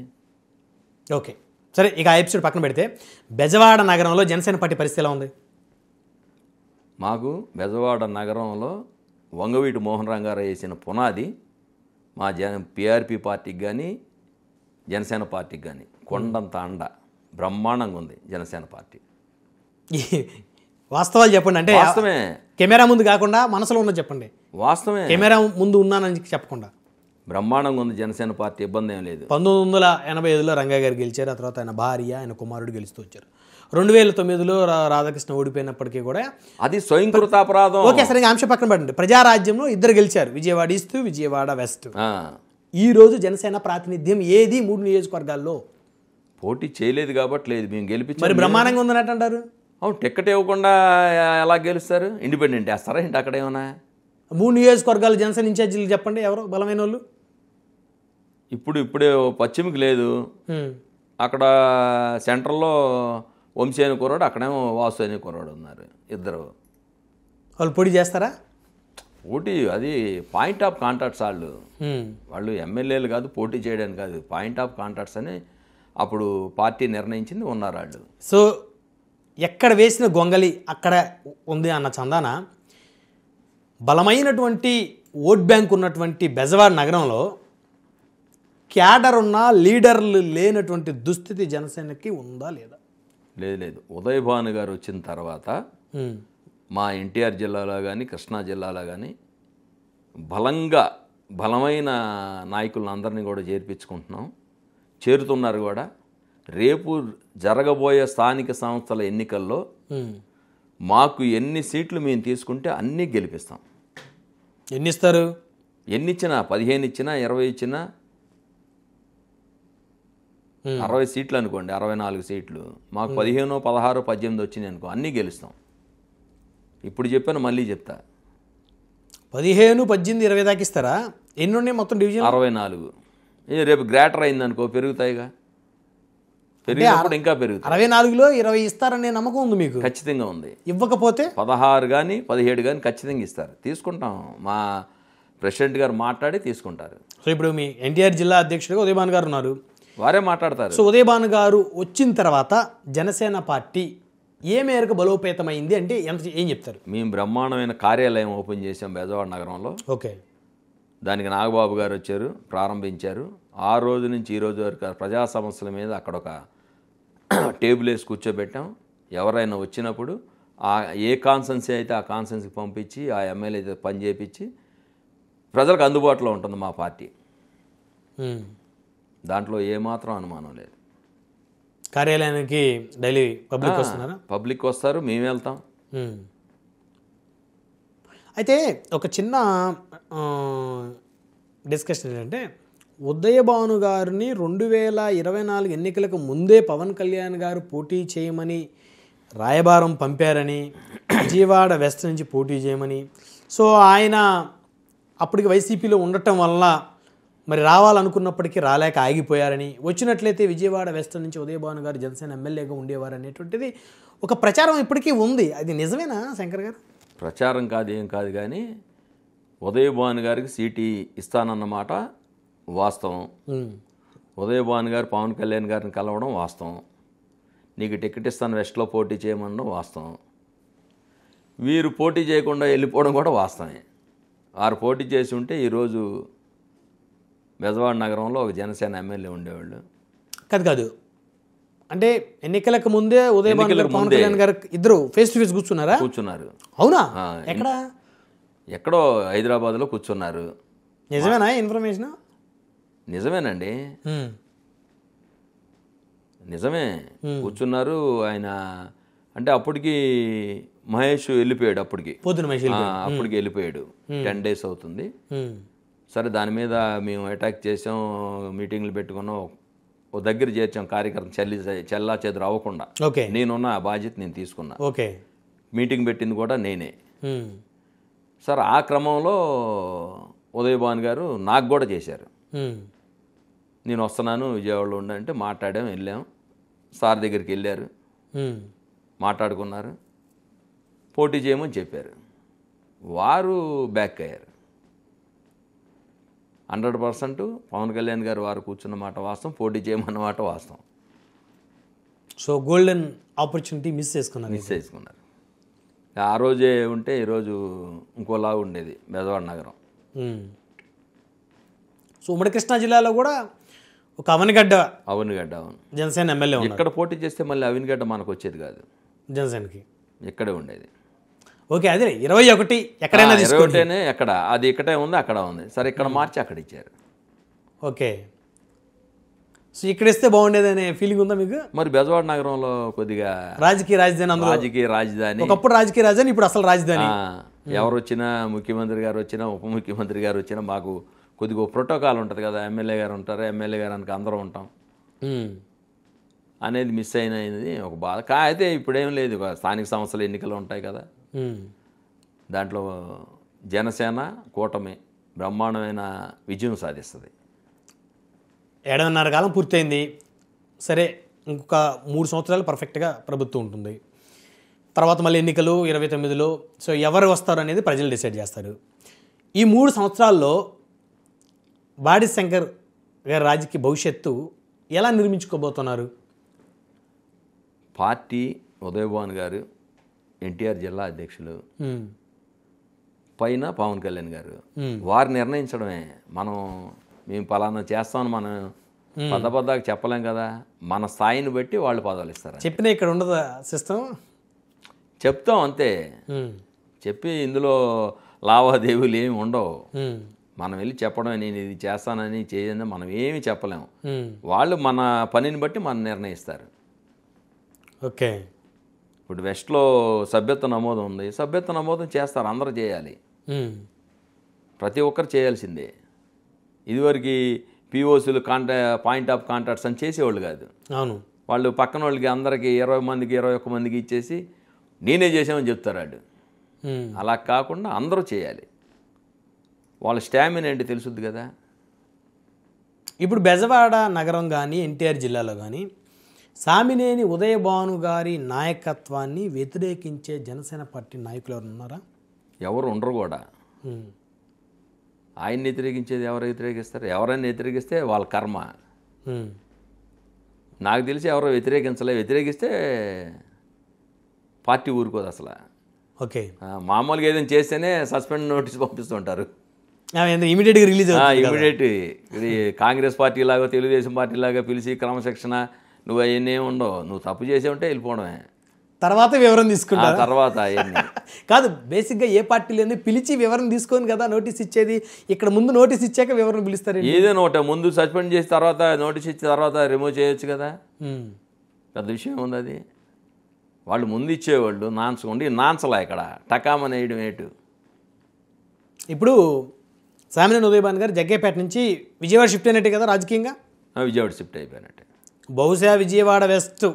ఓకే సరే, ఇక ఆ ఎపిసోడ్ పక్కన పెడితే బెజవాడ నగరంలో జనసేన పార్టీ పరిస్థితి ఎలా ఉంది? మాకు బెజవాడ నగరంలో వంగవీటి మోహన్ రంగారావు వేసిన పునాది మా పిఆర్పి పార్టీకి కానీ జనసేన పార్టీకి కానీ కొండంత అండ బ్రహ్మాండంగా ఉంది జనసేన పార్టీ. వాస్తవాలు చెప్పండి. అంటే వాస్తవమే, కెమెరా ముందు కాకుండా మనసులో ఉన్నది చెప్పండి. వాస్తవమే, కెమెరా ముందు ఉన్నానని చెప్పకుండా బ్రహ్మాండంగా ఉంది జనసేన పార్టీ, ఇబ్బంది ఏం లేదు. 1985లో రంగా గారు గెలిచారు, ఆ తర్వాత ఆయన భార్య ఆయన కుమారుడు గెలుస్తూ వచ్చారు. 2009లో రాధాకృష్ణ ఓడిపోయినప్పటికీ కూడా అది స్వయంకృతాపరాధం. ఓకే సరే, అంశం పక్కన పడండి. ప్రజారాజ్యంలో 2 గెలిచారు, విజయవాడ ఈస్ట్, విజయవాడ వెస్ట్. ఈ రోజు జనసేన ప్రాతినిధ్యం ఏది 3 నియోజకవర్గాల్లో? పోటీ చేయలేదు కాబట్టి లేదు, మేము గెలిపించాం. మరి బ్రహ్మాండంగా ఉందని అంటారు. అవును, టికెట్ ఇవ్వకుండా ఎలా గెలుస్తారు? ఇండిపెండెంట్ వేస్తారా ఏంటి? అక్కడ ఏమన్నా 3 నియోజకవర్గాలు జనసేన ఇన్ఛార్జీలు చెప్పండి, ఎవరు బలమైన వాళ్ళు? ఇప్పుడే పశ్చిమకి లేదు, అక్కడ సెంట్రల్లో వంశీ అనే కుర్రాడు, అక్కడేమో వాసు అనే కుర్రాడు ఉన్నారు, ఇద్దరు. వాళ్ళు పోటీ చేస్తారా? పోటీ అది పాయింట్ ఆఫ్ కాంటాక్ట్స్. వాళ్ళు ఎమ్మెల్యేలు కాదు, పోటీ చేయడానికి కాదు, పాయింట్ ఆఫ్ కాంటాక్ట్స్ అని అప్పుడు పార్టీ నిర్ణయించింది, ఉన్నారు వాళ్ళు. సో ఎక్కడ వేసిన గొంగలి అక్కడ ఉంది అన్న చందాన బలమైనటువంటి ఓట్ బ్యాంక్ ఉన్నటువంటి బెజవాడ నగరంలో క్యాడర్ ఉన్న లీడర్లు లేనటువంటి దుస్థితి జనసేనకి ఉందా లేదా? లేదు. ఉదయ్ భాను గారు వచ్చిన తర్వాత మా ఎన్టీఆర్ జిల్లాలో కానీ కృష్ణా జిల్లాలో కానీ బలమైన నాయకులను అందరినీ కూడా చేరుతున్నారు కూడా. రేపు జరగబోయే స్థానిక సంస్థల ఎన్నికల్లో మాకు ఎన్ని సీట్లు మేము తీసుకుంటే అన్నీ గెలిపిస్తాం. ఎన్ని ఇస్తారు? ఎన్ని ఇచ్చినా, 15 ఇచ్చినా 20 ఇచ్చినా 60 సీట్లు అనుకోండి, 64 సీట్లు, మాకు 15, 16, 18 వచ్చినాయి అనుకో, అన్నీ గెలుస్తాం. ఇప్పుడు చెప్పాను, మళ్ళీ చెప్తా. 15, 18, 20 దాకా ఇస్తారా? ఎన్ని ఉన్నాయి మొత్తం డివిజన్? 64. రేపు గ్రేటర్ అయిందనుకో, పెరుగుతాయిగా. పెరిగినప్పుడు ఇంకా పెరుగుతాయి. 64లో 20 ఇస్తారనే నమ్మకం ఉంది మీకు? ఖచ్చితంగా ఉంది. ఇవ్వకపోతే 16 కానీ 17 కానీ ఖచ్చితంగా ఇస్తారు. తీసుకుంటాం, మా ప్రెసిడెంట్ గారు మాట్లాడి తీసుకుంటారు. సో ఇప్పుడు మీ ఎన్టీఆర్ జిల్లా అధ్యక్షుడిగా ఉదయభాను గారు ఉన్నారు, వారే మాట్లాడతారు. సో ఉదయభాను గారు వచ్చిన తర్వాత జనసేన పార్టీ ఏ మేరకు బలోపేతమైంది అంటే ఏం చెప్తారు? మేము బ్రహ్మాండమైన కార్యాలయం ఓపెన్ చేసాం బెజవాడ నగరంలో. ఓకే. దానికి నాగబాబు గారు వచ్చారు, ప్రారంభించారు. ఆ రోజు నుంచి ఈ రోజు వరకు ప్రజా సమస్యల మీద అక్కడ ఒక టేబుల్ వేసి కూర్చోబెట్టాం. ఎవరైనా వచ్చినప్పుడు ఏ కాన్సెన్సీ అయితే ఆ కాన్సెన్సీకి పంపించి, ఆ ఎమ్మెల్యే అయితే పని చేయించి ప్రజలకు అందుబాటులో ఉంటుంది మా పార్టీ. దాంట్లో ఏమాత్రం అనుమానం లేదు. కార్యాలయానికి డైలీ పబ్లిక్ వస్తున్నారా? పబ్లిక్ వస్తారు, మేము వెళ్తాం. అయితే ఒక చిన్న డిస్కషన్ ఏంటంటే, ఉదయభాను గారిని 2024 ఎన్నికలకు ముందే పవన్ కళ్యాణ్ గారు పోటీ చేయమని రాయబారం పంపారని, విజయవాడ వెస్ట్ నుంచి పోటీ చేయమని, సో ఆయన అప్పటికి వైసీపీలో ఉండటం వల్ల మరి రావాలనుకున్నప్పటికీ రాలేక ఆగిపోయారని, వచ్చినట్లయితే విజయవాడ వెస్ట్ నుంచి ఉదయభాను గారు జనసేన ఎమ్మెల్యేగా ఉండేవారు అనేటువంటిది ఒక ప్రచారం ఇప్పటికీ ఉంది. అది నిజమేనా శంకర్ గారు? ప్రచారం కాదు, ఏం కాదు, కానీ ఉదయభాను గారికి సీటీ ఇస్తానన్నమాట వాస్తవం. ఉదయభాను గారు పవన్ కళ్యాణ్ గారిని కలవడం వాస్తవం. నీకు టికెట్ ఇస్తాను, వెస్ట్లో పోటీ చేయమనడం వాస్తవం. వీరు పోటీ చేయకుండా వెళ్ళిపోవడం కూడా వాస్తవమే. వారు పోటీ చేసి ఉంటే ఈరోజు బెజవాడ నగరంలో ఒక జనసేన ఎమ్మెల్యే ఉండేవాళ్ళు. కాదు, అంటే ఎన్నికలకు ముందే ఉదయభాను గారు పవన్ కళ్యాణ్ గారు ఇద్దరు ఫేస్ టు ఫేస్ కూర్చున్నారు. అవునా? ఎక్కడో హైదరాబాద్లో కూర్చున్నారు. నిజమేనా ఇన్ఫర్మేషన్? నిజమేనండి, నిజమే. కూర్చున్నారు. ఆయన అంటే అప్పటికి మహేష్ వెళ్ళిపోయాడు. అప్పటికి వెళ్ళిపోయాడు. 10 days అవుతుంది. సరే, దాని మీద మేము అటాక్ చేసాం, మీటింగ్లు పెట్టుకున్నాం, ఓ దగ్గర చేర్చాం కార్యకర్త చెల్లా చెదురు అవ్వకుండా. నేనున్న ఆ బాధ్యత నేను తీసుకున్నా. మీటింగ్ పెట్టింది కూడా నేనే. సార్, ఆ క్రమంలో ఉదయభాను గారు నాకు కూడా చేశారు. నేను వస్తున్నాను, విజయవాడలో ఉండంటే మాట్లాడాం, వెళ్ళాం. సార్ దగ్గరికి వెళ్ళారు, మాట్లాడుకున్నారు, పోటీ చేయమని చెప్పారు. వారు బ్యాక్ అయ్యారు. 100% పవన్ కళ్యాణ్ గారు వారు కూర్చున్న మాట వాస్తవం, పోటీ చేయమన్న మాట వాస్తవం. సో గోల్డెన్ ఆపర్చునిటీ మిస్ చేసుకున్నారు. ఆ రోజే ఉంటే ఈరోజు ఇంకోలా ఉండేది బెజవాడ నగరం. సో ఉమ్మడి కృష్ణా జిల్లాలో కూడా ఒక అవనిగడ్డ అవును జనసేన ఎమ్మెల్యే ఇక్కడ పోటీ చేస్తే మళ్ళీ అవినిగడ్డ మనకు వచ్చేది కాదు, జనసేనకి ఇక్కడే ఉండేది. ఓకే, అదే 21 ఎక్కడైనా 21 ఎక్కడ, అది ఇక్కడే ఉంది, అక్కడ ఉంది. సరే, ఇక్కడ మార్చి అక్కడ ఇచ్చారు. ఓకే, సో ఇక్కడ ఇస్తే బాగుండేది అనే ఫీలింగ్ ఉందా మీకు? మరి బెజవాడ నగరంలో కొద్దిగా రాజకీయ రాజధాని, ఒకప్పుడు రాజకీయ రాజధాని, ఇప్పుడు అసలు రాజధాని. ఎవరు వచ్చినా, ముఖ్యమంత్రి గారు వచ్చినా, ఉప ముఖ్యమంత్రి గారు వచ్చినా మాకు కొద్దిగా ప్రోటోకాల్ ఉంటుంది కదా. ఎమ్మెల్యే గారు ఉంటారు, ఎమ్మెల్యే గారు అనుక అందరూ ఉంటాం అనేది మిస్ అయినది ఒక బాధ. అయితే ఇప్పుడేం లేదు, స్థానిక సంస్థల ఎన్నికలు ఉంటాయి కదా, దాంట్లో జనసేన కూటమి బ్రహ్మాండమైన విజయం సాధిస్తుంది. 7.5 కాలం పూర్తయింది. సరే, ఇంకొక 3 సంవత్సరాలు పర్ఫెక్ట్గా ప్రభుత్వం ఉంటుంది. తర్వాత మళ్ళీ ఎన్నికలు 29లో. సో ఎవరు వస్తారు అనేది ప్రజలు డిసైడ్ చేస్తారు. ఈ 3 సంవత్సరాల్లో బాడి శంకర్ గారి రాజకీయ భవిష్యత్తు ఎలా నిర్మించుకోబోతున్నారు? పార్టీ ఉదయభాను గారు ఎన్టీఆర్ జిల్లా అధ్యక్షులు, పైన పవన్ కళ్యాణ్ గారు, వారు నిర్ణయించడమే. మేము పలానా చేస్తామని మనం పదపదాకు చెప్పలేం కదా. మన స్థాయిని బట్టి వాళ్ళు పదవులు ఇస్తారు. చెప్పినా ఇక్కడ ఉండదు సిస్టమ్, చెప్తాం అంతే. చెప్పి ఇందులో లావాదేవీలు ఏమి ఉండవు. మనం వెళ్ళి చెప్పడం, నేను ఇది చేస్తానని చేయని మనం ఏమి చెప్పలేము. వాళ్ళు మన పనిని బట్టి మనం నిర్ణయిస్తారు. ఓకే, ఇప్పుడు వెస్ట్లో సభ్యత్వ నమోదు ఉంది, సభ్యత్వ నమోదు చేస్తారు, అందరూ చేయాలి, ప్రతి ఒక్కరు చేయాల్సిందే. ఇదివరకు పిఓసీలు పాయింట్ ఆఫ్ కాంటాక్ట్స్ అని చేసేవాళ్ళు కాదు. అవును. వాళ్ళు పక్కన వాళ్ళకి అందరికి 20 మందికి 21 మందికి ఇచ్చేసి నేనే చేసామని చెప్తారు వాడు. అలా కాకుండా అందరూ చేయాలి. వాళ్ళ స్టామినా ఏంటి తెలుసుద్ది కదా. ఇప్పుడు బెజవాడ నగరం కానీ ఎన్టీఆర్ జిల్లాలో కానీ సామినేని ఉదయభాను గారి నాయకత్వాన్ని వ్యతిరేకించే జనసేన పార్టీ నాయకులు ఎవరు ఉన్నారా? ఎవరు ఉండరు కూడా. ఆయన్ని వ్యతిరేకించేది ఎవరు వ్యతిరేకిస్తారు? ఎవరైనా వ్యతిరేకిస్తే వాళ్ళ కర్మ. నాకు తెలిసి ఎవరో వ్యతిరేకిస్తే పార్టీ ఊరుకోదు అసలు. ఓకే. మామూలుగా ఏదైనా చేస్తేనే సస్పెండ్ నోటీస్ పంపిస్తుంటారు. ఇమీడియట్గా రిలీజ్ ఇమీడియట్. ఇది కాంగ్రెస్ పార్టీ లాగా తెలుగుదేశం పార్టీ లాగా పిలిచి క్రమశిక్షణ నువ్వు అవన్నీ ఏమి ఉండవు. నువ్వు తప్పు చేసే ఉంటే వెళ్ళిపోవడమే. తర్వాత వివరం తీసుకుంటా. తర్వాత అవన్నీ కాదు, బేసిక్గా ఏ పార్టీలో పిలిచి వివరం తీసుకొని కదా నోటీస్ ఇచ్చేది. ఇక్కడ ముందు నోటీస్ ఇచ్చాక వివరం పిలుస్తారు. ఏదైనా ఒకటి ముందు సస్పెండ్ చేసి తర్వాత నోటీస్ ఇచ్చిన తర్వాత రిమూవ్ చేయొచ్చు కదా. పెద్ద విషయం ఉంది అది. వాళ్ళు ముందు ఇచ్చేవాళ్ళు నాన్సలా ఇక్కడ టకామని వేయడం ఏటు. ఇప్పుడు సామినేని ఉదయభాను గారు జగ్గేపేట నుంచి విజయవాడ షిఫ్ట్ అయినట్టే కదా రాజకీయంగా. విజయవాడ షిఫ్ట్ అయిపోయినట్టే. బహుశా విజయవాడ వెస్ట్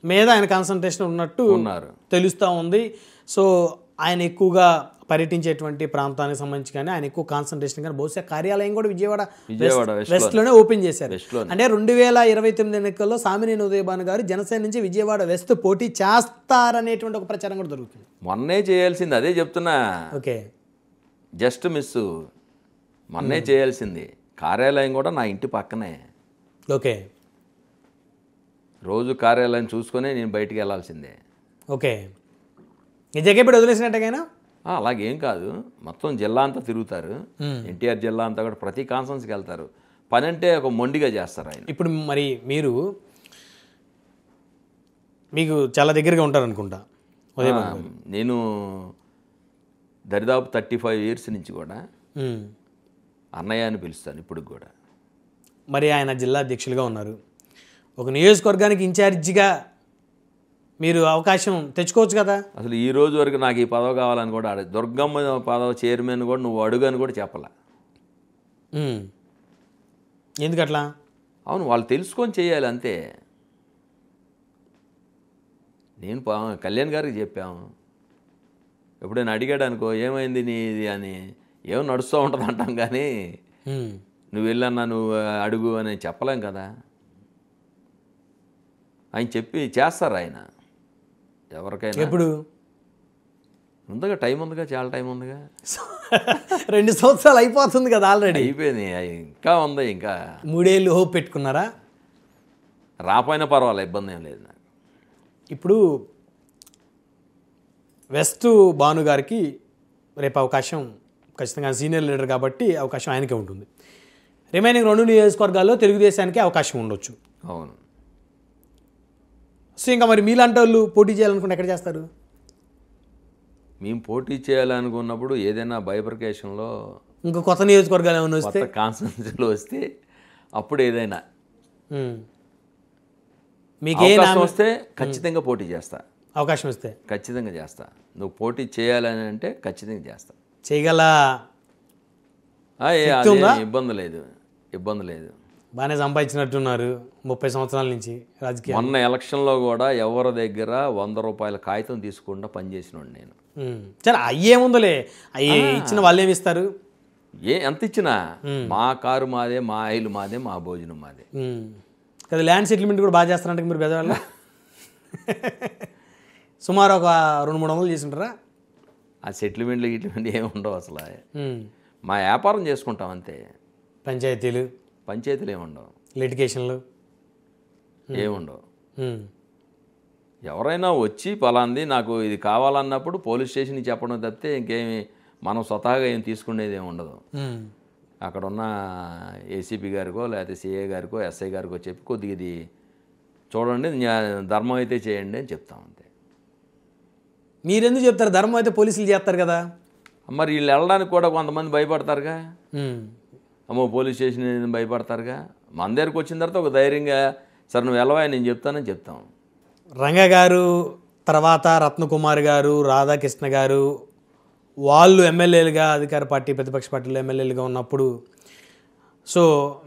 మీద ఆయన కాన్సన్ట్రేషన్ ఉన్నట్టు తెలుస్తూ ఉంది. సో ఆయన ఎక్కువగా పర్యటించేటువంటి ప్రాంతానికి సంబంధించి కానీ ఆయన ఎక్కువ కాన్సన్ట్రేషన్ కానీ బహుశా కార్యాలయం కూడా విజయవాడ వెస్ట్లోనే ఓపెన్ చేశారు. అంటే 2029 ఎన్నికల్లో సామినేని ఉదయభాను గారు జనసేన నుంచి విజయవాడ వెస్ట్ పోటీ చేస్తారనేటువంటి ఒక ప్రచారం కూడా జరుగుతుంది. మొన్నే చేయాల్సింది అదే చెప్తున్నా. ఓకే. Just miss. మొన్నే చేయాల్సింది. కార్యాలయం కూడా నా ఇంటి పక్కనే. ఓకే. రోజు కార్యాలయం చూసుకునే నేను బయటికి వెళ్ళాల్సిందే. ఓకే. ఈ జగ్గేపేట వదిలేసినట్టుగా అలాగేం కాదు. మొత్తం జిల్లా అంతా తిరుగుతారు. ఎన్టీఆర్ జిల్లా అంతా కూడా ప్రతి కాన్ఫరెన్స్కి వెళ్తారు. పని అంటే ఒక మొండిగా చేస్తారు ఆయన. ఇప్పుడు మరి మీకు చాలా దగ్గరగా ఉంటారు అనుకుంటా. నేను దరిదాపు 35 years నుంచి కూడా అన్నయ్య అని పిలుస్తాను ఇప్పుడు కూడా. మరి ఆయన జిల్లా అధ్యక్షులుగా ఉన్నారు. ఒక నియోజకవర్గానికి ఇన్ఛార్జిగా మీరు అవకాశం తెచ్చుకోవచ్చు కదా. అసలు ఈ రోజు వరకు నాకు ఈ పదవి కావాలని కూడా దుర్గమ్మ పదవి చైర్మన్ కూడా నువ్వు అడుగు అని కూడా చెప్పాల. ఎందుకట్లా? అవును, వాళ్ళు తెలుసుకొని చేయాలి అంతే. నేను కళ్యాణ్ గారికి చెప్పాము. ఎప్పుడైనా అడిగాడు అనుకో ఏమైంది నీది అని, ఏమో నడుస్తూ ఉంటుంది అంటాం కానీ నువ్వు వెళ్ళన్నా నువ్వు అడుగు అని చెప్పలేం కదా. ఆయన చెప్పి చేస్తారు ఆయన ఎవరికైనా. ఎప్పుడు ఉందిగా, టైం ఉందిగా, చాలా టైం ఉందిగా. 2 సంవత్సరాలు అయిపోతుంది కదా ఆల్రెడీ. అయిపోయింది, ఇంకా ఉంది. ఇంకా 3 ఏళ్ళు హోప్ పెట్టుకున్నారా? రాపోయినా పర్వాలేదు, ఇబ్బంది ఏం లేదు నాకు. ఇప్పుడు వెస్ట్ భాను గారికి రేపు అవకాశం ఖచ్చితంగా సీనియర్ లీడర్ కాబట్టి అవకాశం ఆయనకే ఉంటుంది. రిమైనింగ్ 2 నియోజకవర్గాల్లో తెలుగుదేశానికి అవకాశం ఉండొచ్చు. అవును. సో ఇంకా మరి మీలాంటి వాళ్ళు పోటీ చేయాలనుకుంటే ఎక్కడ చేస్తారు? మేము పోటీ చేయాలనుకున్నప్పుడు ఏదైనా బైఫర్కేషన్లో ఇంకా కొత్త నియోజకవర్గాలు ఏమైనా వస్తే, కాన్స్టిట్యూన్సీలో వస్తే అప్పుడు ఏదైనా మీకు అవకాశం వస్తే ఖచ్చితంగా పోటీ చేస్తా. అవకాశం వస్తే ఖచ్చితంగా చేస్తా. నువ్వు పోటీ చేయాలని అంటే ఖచ్చితంగా చేస్తా. చేయగల ఇబ్బంది లేదు. బాగానే సంపాదించినట్టున్నారు 30 సంవత్సరాల నుంచి రాజకీయం. మొన్న ఎలక్షన్లో కూడా ఎవరి దగ్గర 100 రూపాయల కాగితం తీసుకుండా పనిచేసినాడు నేను. సరే అయ్యేముందలే, అయ్యి ఇచ్చిన వాళ్ళు ఏమి ఇస్తారు? ఎంత ఇచ్చినా మా కారు మాదే, మా ఆయిల్ మాదే, మా భోజనం మాదే కదా. ల్యాండ్ సెటిల్మెంట్ కూడా బాగా చేస్తారంటే మీరు బెజవాడలో సుమారు ఒక 200-300 చేసింటారా? ఆ సెటిల్మెంట్లు ఏమి ఉండవు అసలు. మా వ్యాపారం చేసుకుంటాం అంతే. పంచాయతీలు ఏముండవు, లిటిగేషన్లు ఏముండవు. ఎవరైనా వచ్చి పలాంది నాకు ఇది కావాలన్నప్పుడు పోలీస్ స్టేషన్కి చెప్పడం తప్పితే ఇంకేమి మనం స్వతహాగా ఏం తీసుకునేది ఏమి ఉండదు. అక్కడ ఉన్న ఏసీపీ గారికో లేకపోతే సిఏ గారికో ఎస్ఐ గారికో చెప్పి కొద్దిగా ఇది చూడండి, ధర్మం అయితే చేయండి అని చెప్తాం అంతే. మీరెందుకు చెప్తారు? ధర్మం అయితే పోలీసులు చేస్తారు కదా. మరి వీళ్ళు వెళ్ళడానికి కూడా కొంతమంది భయపడతారుగా. అమ్మో పోలీస్ స్టేషన్ భయపడతారుగా. మన దగ్గరికి వచ్చిన తర్వాత ఒక ధైర్యంగా సరే నువ్వు వెళ్ళవా నేను చెప్తానని చెప్తాం. రంగ గారు తర్వాత రత్నకుమార్ గారు, రాధాకృష్ణ గారు వాళ్ళు ఎమ్మెల్యేలుగా అధికార పార్టీ ప్రతిపక్ష పార్టీలో ఎమ్మెల్యేలుగా ఉన్నప్పుడు సో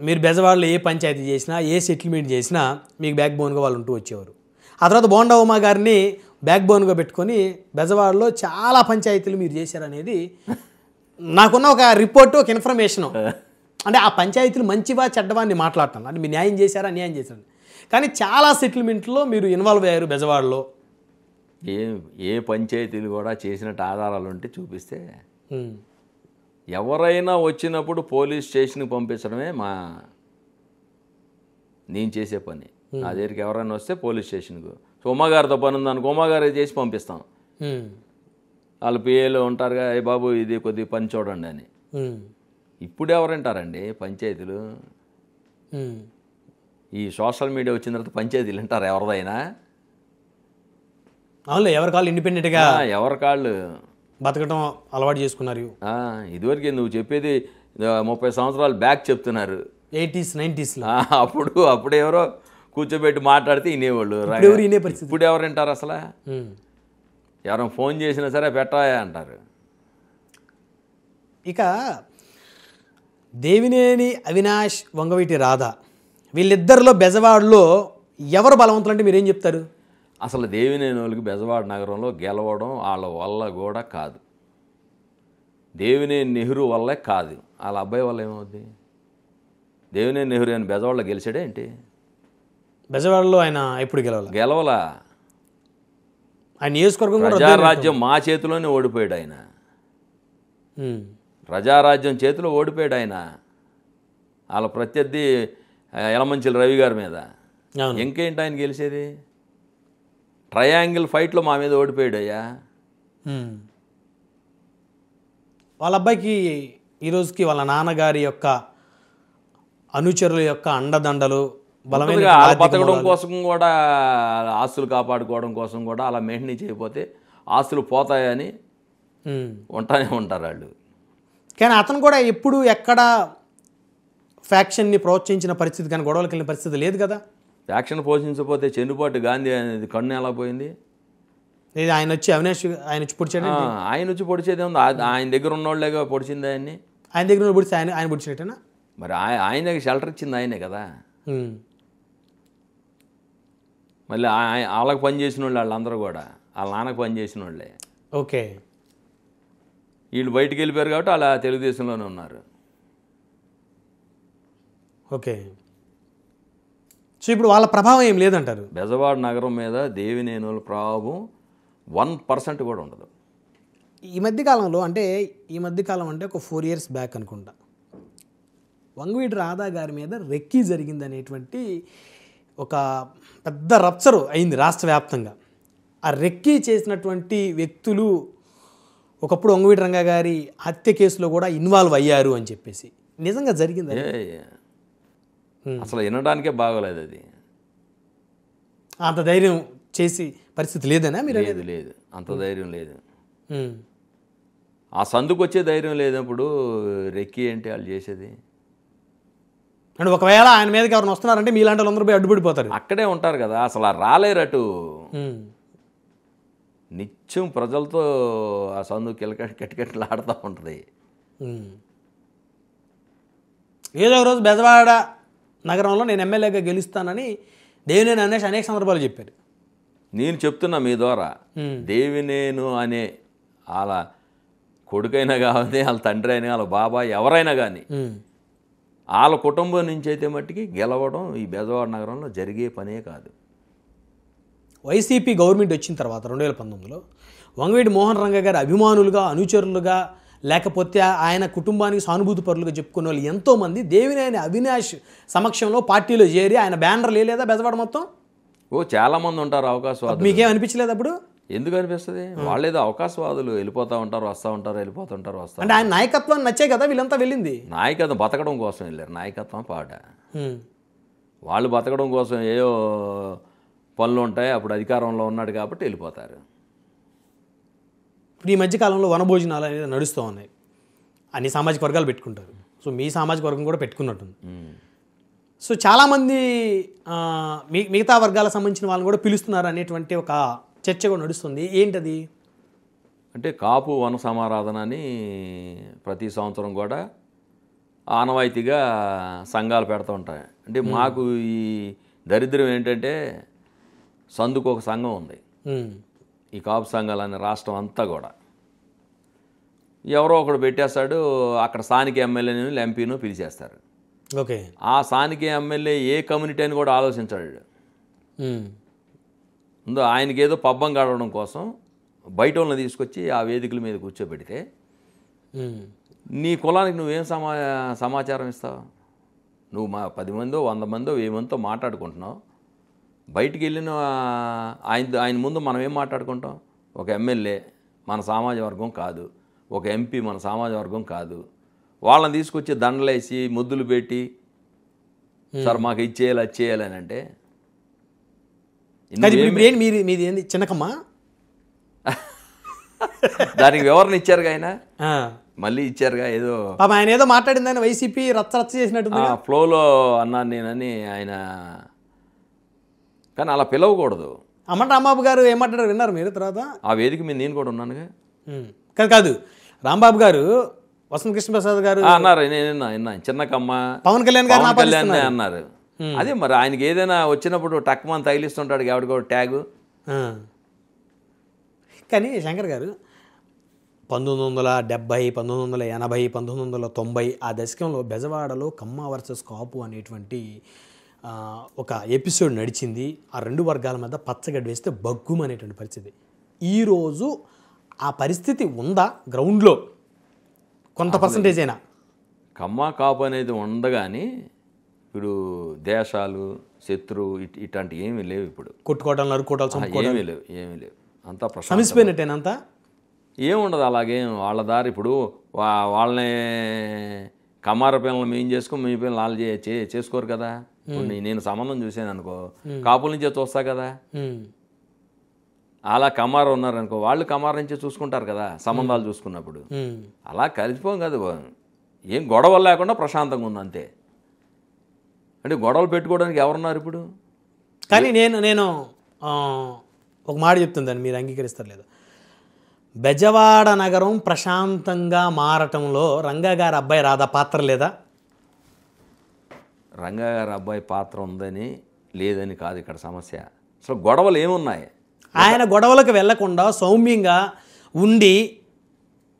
మీరు బెజవాడలో ఏ పంచాయతీ చేసినా ఏ సెటిల్మెంట్ చేసినా మీకు బ్యాక్ బోన్గా వాళ్ళు ఉంటూ వచ్చేవారు. ఆ తర్వాత బోండా ఉమా గారిని బ్యాక్ బోన్గా పెట్టుకొని బెజవాడలో చాలా పంచాయతీలు మీరు చేశారనేది నాకున్న ఒక రిపోర్టు, ఒక ఇన్ఫర్మేషను. అంటే ఆ పంచాయతీలు మంచివా చెడ్డవా అని మాట్లాడతాను, అంటే మీరు న్యాయం చేశారా అన్యాయం చేశారు, కానీ చాలా సెటిల్మెంట్లో మీరు ఇన్వాల్వ్ అయ్యారు బెజవాడలో. ఏ పంచాయతీలు కూడా చేసినట్టు ఆధారాలు ఉంటే చూపిస్తే, ఎవరైనా వచ్చినప్పుడు పోలీస్ స్టేషన్కి పంపించడమే నేను చేసే పని. నా దగ్గరికి ఎవరైనా వస్తే పోలీస్ స్టేషన్కు, సో ఉమ్మగారితో పని ఉందనుకో ఉమ్మగారు చేసి పంపిస్తాం. వాళ్ళు పిఏలో ఉంటారుగా, ఏ బాబు ఇది కొద్ది పని చూడండి అని. ఇప్పుడు ఎవరంటారండి పంచాయతీలు? ఈ సోషల్ మీడియా వచ్చిన తర్వాత పంచాయతీలు వింటారు ఎవరిదైనా? అవును, ఎవరి కాళ్ళు ఇండిపెండెంట్గా ఎవరి కాళ్ళు బతకడం అలవాటు చేసుకున్నారు. ఇదివరకు నువ్వు చెప్పేది 30 సంవత్సరాలు బ్యాక్ చెప్తున్నారు, 80s 90s. అప్పుడు ఎవరో కూర్చోబెట్టి మాట్లాడితే వినేవాళ్ళు. ఇప్పుడు ఎవరు వింటారు అసలు? ఎవరైనా ఫోన్ చేసినా సరే పెట్టాయా అంటారు. ఇక దేవినేని అవినాష్, వంగవీటి రాధ, వీళ్ళిద్దరిలో బెజవాడలో ఎవరు బలవంతులు అంటే మీరేం చెప్తారు? అసలు దేవినేని వాళ్ళకి బెజవాడ నగరంలో గెలవడం వాళ్ళ వల్ల కూడా కాదు, దేవినేని నెహ్రూ వల్లే కాదు, వాళ్ళ అబ్బాయి వల్ల ఏమవుద్ది? దేవినేని నెహ్రూ అని బెజవాడలో గెలిచాడే ఏంటి? బెజవాడలో ఆయన ఎప్పుడు గెలవలా. ఆయన నియోజకవర్గం ప్రజారాజ్యం మా చేతిలోనే ఓడిపోయాడు ఆయన. ప్రజారాజ్యం చేతిలో ఓడిపోయాడు ఆయన. వాళ్ళ ప్రత్యర్థి యలమంచిలి రవి గారి మీద. ఇంకేంటి ఆయన గెలిచేది? ట్రయాంగిల్ ఫైట్లో మా మీద ఓడిపోయాడు అయ్యా. వాళ్ళ అబ్బాయికి ఈరోజుకి వాళ్ళ నాన్నగారి యొక్క అనుచరుల యొక్క అండదండలు, బలమైన బతకడం కోసం కూడా, ఆస్తులు కాపాడుకోవడం కోసం కూడా అలా మెయింటైన్ చేయకపోతే ఆస్తులు పోతాయని ఉంటానే ఉంటారు వాళ్ళు. కానీ అతను కూడా ఎప్పుడు ఎక్కడ ఫ్యాక్షన్ని ప్రోత్సహించిన పరిస్థితి కానీ గొడవలకు వెళ్ళిన పరిస్థితి లేదు కదా. ఫ్యాక్షన్ పోషించకపోతే చెన్నుపాటు గాంధీ అనేది కన్ను ఎలా పోయింది? ఆయన వచ్చి అవినాష్ ఆయన వచ్చి పొడిచాడు. ఆయన వచ్చి పొడిచేదే ఉంది, ఆయన దగ్గర ఉన్నోళ్ళేగా పొడిచింది ఆయన్ని. ఆయన దగ్గర పొడిచి ఆయన పొడిచినట్టేనా? మరి ఆయనకి షెల్టర్ ఇచ్చింది ఆయనే కదా. మళ్ళీ వాళ్ళకి పని చేసిన వాళ్ళు వాళ్ళందరూ కూడా వాళ్ళ నాన్నకు పని చేసిన వాళ్ళే. ఓకే, వీళ్ళు బయటికి వెళ్ళిపోయారు కాబట్టి అలా తెలుగుదేశంలోనే ఉన్నారు. ఓకే, సో ఇప్పుడు వాళ్ళ ప్రభావం ఏం లేదంటారు బెజవాడ నగరం మీద దేవినేని వాళ్ళ ప్రభావం 1% కూడా ఉండదు. ఈ మధ్యకాలంలో అంటే ఒక 4 years బ్యాక్ అనుకుంటా, వంగవీటి రాధా గారి మీద రెక్కీ జరిగింది అనేటువంటి ఒక పెద్ద రప్చరు అయింది రాష్ట్ర వ్యాప్తంగా. ఆ రెక్కీ చేసినటువంటి వ్యక్తులు ఒకప్పుడు వంగవీటి రంగా గారి హత్య కేసులో కూడా ఇన్వాల్వ్ అయ్యారు అని చెప్పేసి నిజంగా జరిగింది. అసలు వినడానికే బాగోలేదు అది. అంత ధైర్యం చేసి పరిస్థితి లేదనా మీరు? లేదు, అంత ధైర్యం లేదు. ఆ సందుకు వచ్చే ధైర్యం లేనప్పుడు రెక్కీ ఏంటి వాళ్ళు చేసేది? అంటే ఒకవేళ ఆయన మీదకి ఎవరైనా వస్తున్నారంటే మీలాంటి వాళ్ళందరూ పోయి అడ్డుపడిపోతారు. అక్కడే ఉంటారు కదా, అసలు రాలేరటు. నిత్యం ప్రజలతో ఆ సందు కిటకిటలు ఆడుతూ ఉంటుంది. ఏదో రోజు బెజవాడ నగరంలో నేను ఎమ్మెల్యేగా గెలుస్తానని దేవినేని అనేసి అనేక సందర్భాలు చెప్పారు. నేను చెప్తున్నా మీ ద్వారా, దేవినేను అనే వాళ్ళ కొడుకైనా కానీ, వాళ్ళ తండ్రి అయినా, వాళ్ళ బాబాయ్ ఎవరైనా కానీ, వాళ్ళ కుటుంబం నుంచి అయితే మట్టికి గెలవడం ఈ బెజవాడ నగరంలో జరిగే పనే కాదు. వైసీపీ గవర్నమెంట్ వచ్చిన తర్వాత 2019లో వంగవీటి మోహన్ రంగ గారి అభిమానులుగా, అనుచరులుగా, లేకపోతే ఆయన కుటుంబానికి సానుభూతి పరులుగా చెప్పుకునే వాళ్ళు ఎంతోమంది దేవినేని అవినాష్ సమక్షంలో పార్టీలో చేరి ఆయన బ్యానర్ లేదా బెజవాడ మొత్తం? చాలామంది ఉంటారు అవకాశవాదులు. మీకేం అనిపించలేదు అప్పుడు? ఎందుకు అనిపిస్తుంది? వాళ్ళేదో అవకాశవాదులు వెళ్ళిపోతూ ఉంటారు, వస్తూ ఉంటారు, వెళ్ళిపోతుంటారు, వస్తారు. అంటే ఆయన నాయకత్వం నచ్చే కదా వీళ్ళంతా వెళ్ళింది. నాయకత్వం బతకడం కోసం వెళ్ళారు, నాయకత్వం పాట. వాళ్ళు బతకడం కోసం ఏవో పనులు ఉంటాయి, అప్పుడు అధికారంలో ఉన్నాడు కాబట్టి వెళ్ళిపోతారు. ఇప్పుడు ఈ మధ్యకాలంలో వనభోజనాలు అనేది నడుస్తూ ఉన్నాయి, అన్ని సామాజిక వర్గాలు పెట్టుకుంటారు. సో మీ సామాజిక వర్గం కూడా పెట్టుకున్నట్టుంది. సో చాలామంది మిగతా వర్గాలకు సంబంధించిన వాళ్ళని కూడా పిలుస్తున్నారు అనేటువంటి ఒక చర్చ కూడా నడుస్తుంది. ఏంటది అంటే కాపు వన సమారాధన అని ప్రతి సంవత్సరం కూడా ఆనవాయితీగా సంఘాలు పెడుతూ ఉంటాయి. అంటే మాకు ఈ దరిద్రం ఏంటంటే సందుకు ఒక సంఘం ఉంది, ఈ కాపు సంఘాలనే రాష్ట్రం అంతా కూడా. ఎవరో ఒకడు పెట్టేస్తాడు, అక్కడ స్థానిక ఎమ్మెల్యేను ఎంపీను పిలిచేస్తారు. ఓకే, ఆ స్థానిక ఎమ్మెల్యే ఏ కమ్యూనిటీ అని కూడా ఆలోచించాడు. ముందు ఆయనకి ఏదో పబ్బం గడవడం కోసం బయట వాళ్ళని తీసుకొచ్చి ఆ వేదికల మీద కూర్చోబెడితే నీ కులానికి నువ్వేం సమాచారం ఇస్తావు? నువ్వు 10 మందో 100 మందో 1000 మందితో మాట్లాడుకుంటున్నావు. బయటికి వెళ్ళిన ఆయన ముందు మనం ఏం మాట్లాడుకుంటాం? ఒక ఎమ్మెల్యే మన సమాజ వర్గం కాదు, ఒక ఎంపీ మన సమాజ వర్గం కాదు. వాళ్ళని తీసుకొచ్చి దండలేసి ముద్దులు పెట్టి సార్ మాకు ఇచ్చేయాలి అది చేయాలి అని అంటే మీది ఏంది చిన్నకమ్మా? దానికి వివరణ ఇచ్చారుగా ఆయన, మళ్ళీ ఇచ్చారుగా ఏదో ఆయన ఏదో మాట్లాడిందని వైసీపీ రచ్చ చేసినట్టు ఫ్లోలో అన్నాను నేనని ఆయన. కానీ అలా పిలవకూడదు. అమ్మంట రాంబాబు గారు ఏమంటారు విన్నారు మీరు? తర్వాత ఆ వేదిక మీద నేను కూడా ఉన్నానుగా. కానీ కాదు, రాంబాబు గారు వసంత కృష్ణప్రసాద్ గారు అన్నారు, నేను విన్నా చిన్నకమ్మ పవన్ కళ్యాణ్ గారు అన్నారు. అదే మరి ఆయనకి ఏదైనా వచ్చినప్పుడు టక్మని తగిలిస్తుంటాడు ఎవడికో ట్యాగు. కానీ శంకర్ గారు 1970, 1980, 1990 ఆ దశకంలో బెజవాడలో కమ్మ వర్సెస్ కాపు అనేటువంటి ఒక ఎపిసోడ్ నడిచింది. ఆ 2 వర్గాల మధ్య పచ్చగడ్డ వేస్తే బగ్గుం అనేటువంటి పరిస్థితి. ఈరోజు ఆ పరిస్థితి ఉందా గ్రౌండ్లో? కొంత పర్సంటేజ్ అయినా కమ్మ కాపు అనేది ఉండగాని ఇప్పుడు దేశాలు శత్రువు ఇట్లాంటి ఏమీ లేవు. ఇప్పుడు కొట్టుకోవడం నరుకోవటాలు ఏమీ లేవు. అంతా సమసిపోయినట్టేనంతా ఏముండదు. అలాగేం వాళ్ళ దారి. ఇప్పుడు వాళ్ళని కమ్మార పిల్లలు మేము చేసుకుని మీ పిల్లలు వాళ్ళు చేసుకోరు కదా. ఇప్పుడు నేను సంబంధం చూసాను అనుకో, కాపుల నుంచే చూస్తా కదా. అలా కమ్మార ఉన్నారనుకో, వాళ్ళు కమ్మార నుంచే చూసుకుంటారు కదా సంబంధాలు చూసుకున్నప్పుడు. అలా కలిసిపోం కదా, ఏం గొడవలు లేకుండా ప్రశాంతంగా ఉంది అంతే. అంటే గొడవలు పెట్టుకోవడానికి ఎవరున్నారు ఇప్పుడు? కానీ నేను ఒక మాట చెప్తుందని మీరు అంగీకరిస్తారు లేదు. బెజవాడ నగరం ప్రశాంతంగా మారటంలో రంగా గారి అబ్బాయి రాధా పాత్ర లేదా? రంగా గారి అబ్బాయి పాత్ర ఉందని లేదని కాదు ఇక్కడ సమస్య. అసలు గొడవలు ఏమున్నాయి? ఆయన గొడవలకు వెళ్లకుండా సౌమ్యంగా ఉండి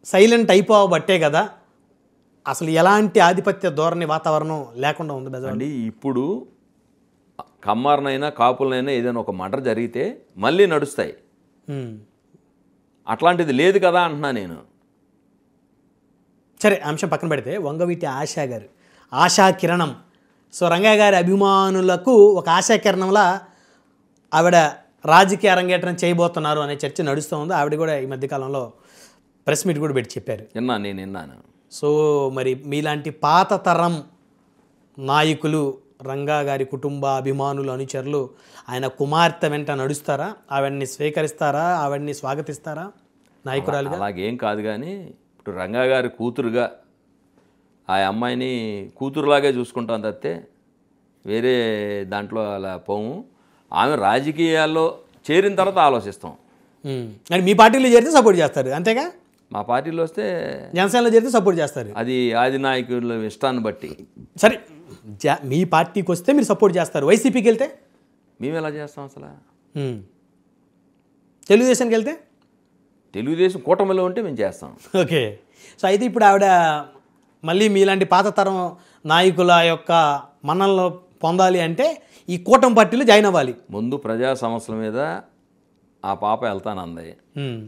సైలెంట్ అయిపోబట్టే కదా అసలు ఎలాంటి ఆధిపత్య ధోరణి వాతావరణం లేకుండా ఉంది బెజవాడ. ఇప్పుడు కమ్మారనైనా కాపులనైనా ఏదైనా ఒక మర్డర్ జరిగితే మళ్ళీ నడుస్తాయి. అట్లాంటిది లేదు కదా అంటున్నా నేను. సరే, అంశం పక్కన పెడితే వంగవీటి ఆశా గారు ఆశా కిరణం, సో రంగా గారి అభిమానులకు ఒక ఆశా కిరణంలా ఆవిడ రాజకీయ అరంగేట్రం చేయబోతున్నారు అనే చర్చ నడుస్తూ ఉంది. ఆవిడ కూడా ఈ మధ్యకాలంలో ప్రెస్ మీట్ కూడా పెట్టి చెప్పారు. నేను విన్నాను. సో మరి మీలాంటి పాత తరం నాయకులు, రంగా గారి కుటుంబ అభిమానులు, అనుచరులు ఆయన కుమార్తె వెంట నడుస్తారా? ఆవిడ్ని స్వీకరిస్తారా? ఆవిడ్ని స్వాగతిస్తారా నాయకురాలుగా? అలాగేం కాదు. కానీ ఇప్పుడు రంగా గారి కూతురుగా ఆ అమ్మాయిని కూతురులాగే చూసుకుంటాం తప్పితే వేరే దాంట్లో అలా పోము. ఆమె రాజకీయాల్లో చేరిన తర్వాత ఆలోచిస్తాం. అంటే మీ పార్టీలో చేరితే సపోర్ట్ చేస్తారు అంతేగా? మా పార్టీలో వస్తే, జనసేనలో చేరితే సపోర్ట్ చేస్తారు. అది ఆది నాయకుల ఇష్టాన్ని బట్టి. సరే, మీ పార్టీకి వస్తే మీరు సపోర్ట్ చేస్తారు. వైసీపీకి వెళ్తే మేము ఎలా చేస్తాం? అసలు తెలుగుదేశానికి వెళ్తే? తెలుగుదేశం కూటమిలో ఉంటే మేము చేస్తాం. ఓకే. సో అయితే ఇప్పుడు ఆవిడ మళ్ళీ మీలాంటి పాత తరం నాయకుల యొక్క మన్ననలు పొందాలి అంటే ఈ కూటమి పార్టీలో జాయిన్ అవ్వాలి. ముందు ప్రజా సమస్యల మీద ఆ పాప వెళ్తానంది.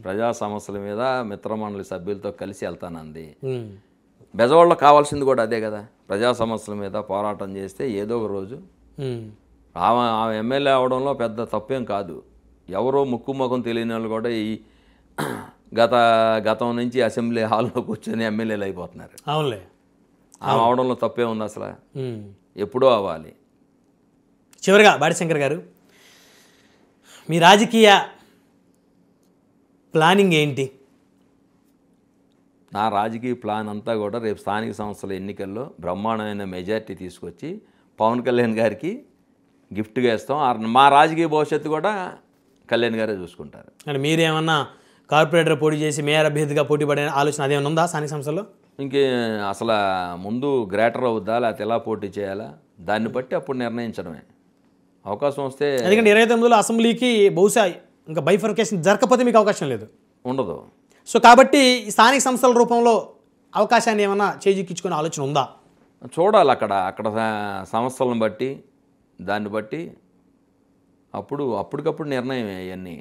ప్రజా సమస్యల మీద మిత్రమండలి సభ్యులతో కలిసి వెళ్తానంది. బెజవాడలో కావాల్సింది కూడా అదే కదా. ప్రజా సమస్యల మీద పోరాటం చేస్తే ఏదో ఒక రోజు ఆమె ఎమ్మెల్యే అవడంలో పెద్ద తప్పేం కాదు. ఎవరో ముక్కు ముఖం తెలియని వాళ్ళు కూడా ఈ గతం నుంచి అసెంబ్లీ హాల్లో కూర్చొని ఎమ్మెల్యేలు అయిపోతున్నారు. అవునులే, ఆమె అవడంలో తప్పే ఉంది అసలు. ఎప్పుడో అవ్వాలి. చివరిగా బాడిశంకర్ గారు, మీ రాజకీయ ప్లానింగ్ ఏంటి? నా రాజకీయ ప్లాన్ అంతా కూడా రేపు స్థానిక సంస్థల ఎన్నికల్లో బ్రహ్మాండమైన మెజార్టీ తీసుకొచ్చి పవన్ కళ్యాణ్ గారికి గిఫ్ట్గా ఇస్తాం. మా రాజకీయ భవిష్యత్తు కూడా కళ్యాణ్ గారే చూసుకుంటారు. అంటే మీరేమన్నా కార్పొరేటర్ పోటీ చేసి మేయర్ అభ్యర్థిగా పోటీ పడే ఆలోచన అదేమన్నా ఉందా స్థానిక సంస్థల్లో? ఇంకే అసలు ముందు గ్రేటర్ అవుద్దా లేకపోతే ఎలా పోటీ చేయాలా దాన్ని బట్టి అప్పుడు నిర్ణయించడమే. అవకాశం వస్తే ఎందుకంటే 29లో అసెంబ్లీకి బహుశా ఇంకా బైఫర్కేషన్ జరగకపోతే మీకు అవకాశం లేదు. ఉండదు. సో కాబట్టి ఈ స్థానిక సంస్థల రూపంలో అవకాశాన్ని ఏమైనా చేజిక్కించుకునే ఆలోచన ఉందా? చూడాలి అక్కడ సంస్థలను బట్టి దాన్ని బట్టి అప్పటికప్పుడు నిర్ణయం ఇవన్నీ.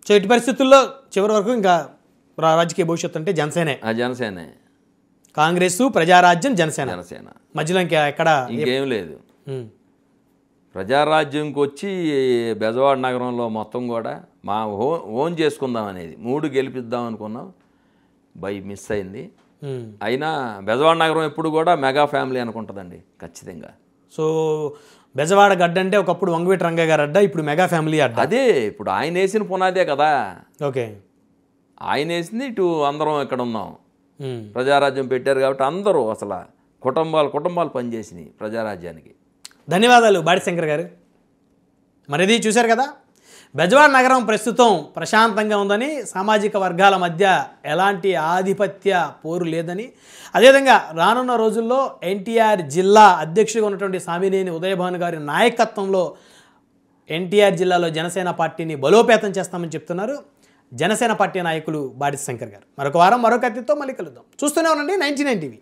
సో ఎట్టి పరిస్థితుల్లో చివరి వరకు ఇంకా రాజకీయ భవిష్యత్తు అంటే జనసేనే. జనసేనే. కాంగ్రెస్, ప్రజారాజ్యం, జనసేన. మధ్యలో ఇంకా ఎక్కడ ఇంకేం లేదు. ప్రజారాజ్యంకి వచ్చి బెజవాడ నగరంలో మొత్తం కూడా మా ఓన్ చేసుకుందాం అనేది 3 గెలిపిద్దాం అనుకున్నాం, మిస్ అయింది. అయినా బెజవాడ నగరం ఎప్పుడు కూడా మెగా ఫ్యామిలీ అనుకుంటుందండి ఖచ్చితంగా. సో బెజవాడ గడ్డ అంటే ఒకప్పుడు వంగవీటి రంగయ్య గారు అడ్డ, ఇప్పుడు మెగా ఫ్యామిలీ అడ్డ. అదే ఇప్పుడు ఆయన వేసిన పునాదే కదా. ఓకే, ఆయన వేసింది, ఇటు అందరం ఇక్కడ ఉన్నాం. ప్రజారాజ్యం పెట్టారు కాబట్టి అందరూ అసలు కుటుంబాలు పనిచేసినాయి ప్రజారాజ్యానికి. ధన్యవాదాలు బాడిశంకర్ గారు. మరిది చూశారు కదా, బెజవాడ నగరం ప్రస్తుతం ప్రశాంతంగా ఉందని, సామాజిక వర్గాల మధ్య ఎలాంటి ఆధిపత్య పోరు లేదని, అదేవిధంగా రానున్న రోజుల్లో ఎన్టీఆర్ జిల్లా అధ్యక్షుడిగా ఉన్నటువంటి సామినేని ఉదయభాను గారి నాయకత్వంలో ఎన్టీఆర్ జిల్లాలో జనసేన పార్టీని బలోపేతం చేస్తామని చెప్తున్నారు జనసేన పార్టీ నాయకులు బాడిశంకర్ గారు. మరొక వారం మరొక అతిథితో మళ్ళీ కలుద్దాం. చూస్తూనే ఉండండి 99 టీవీ.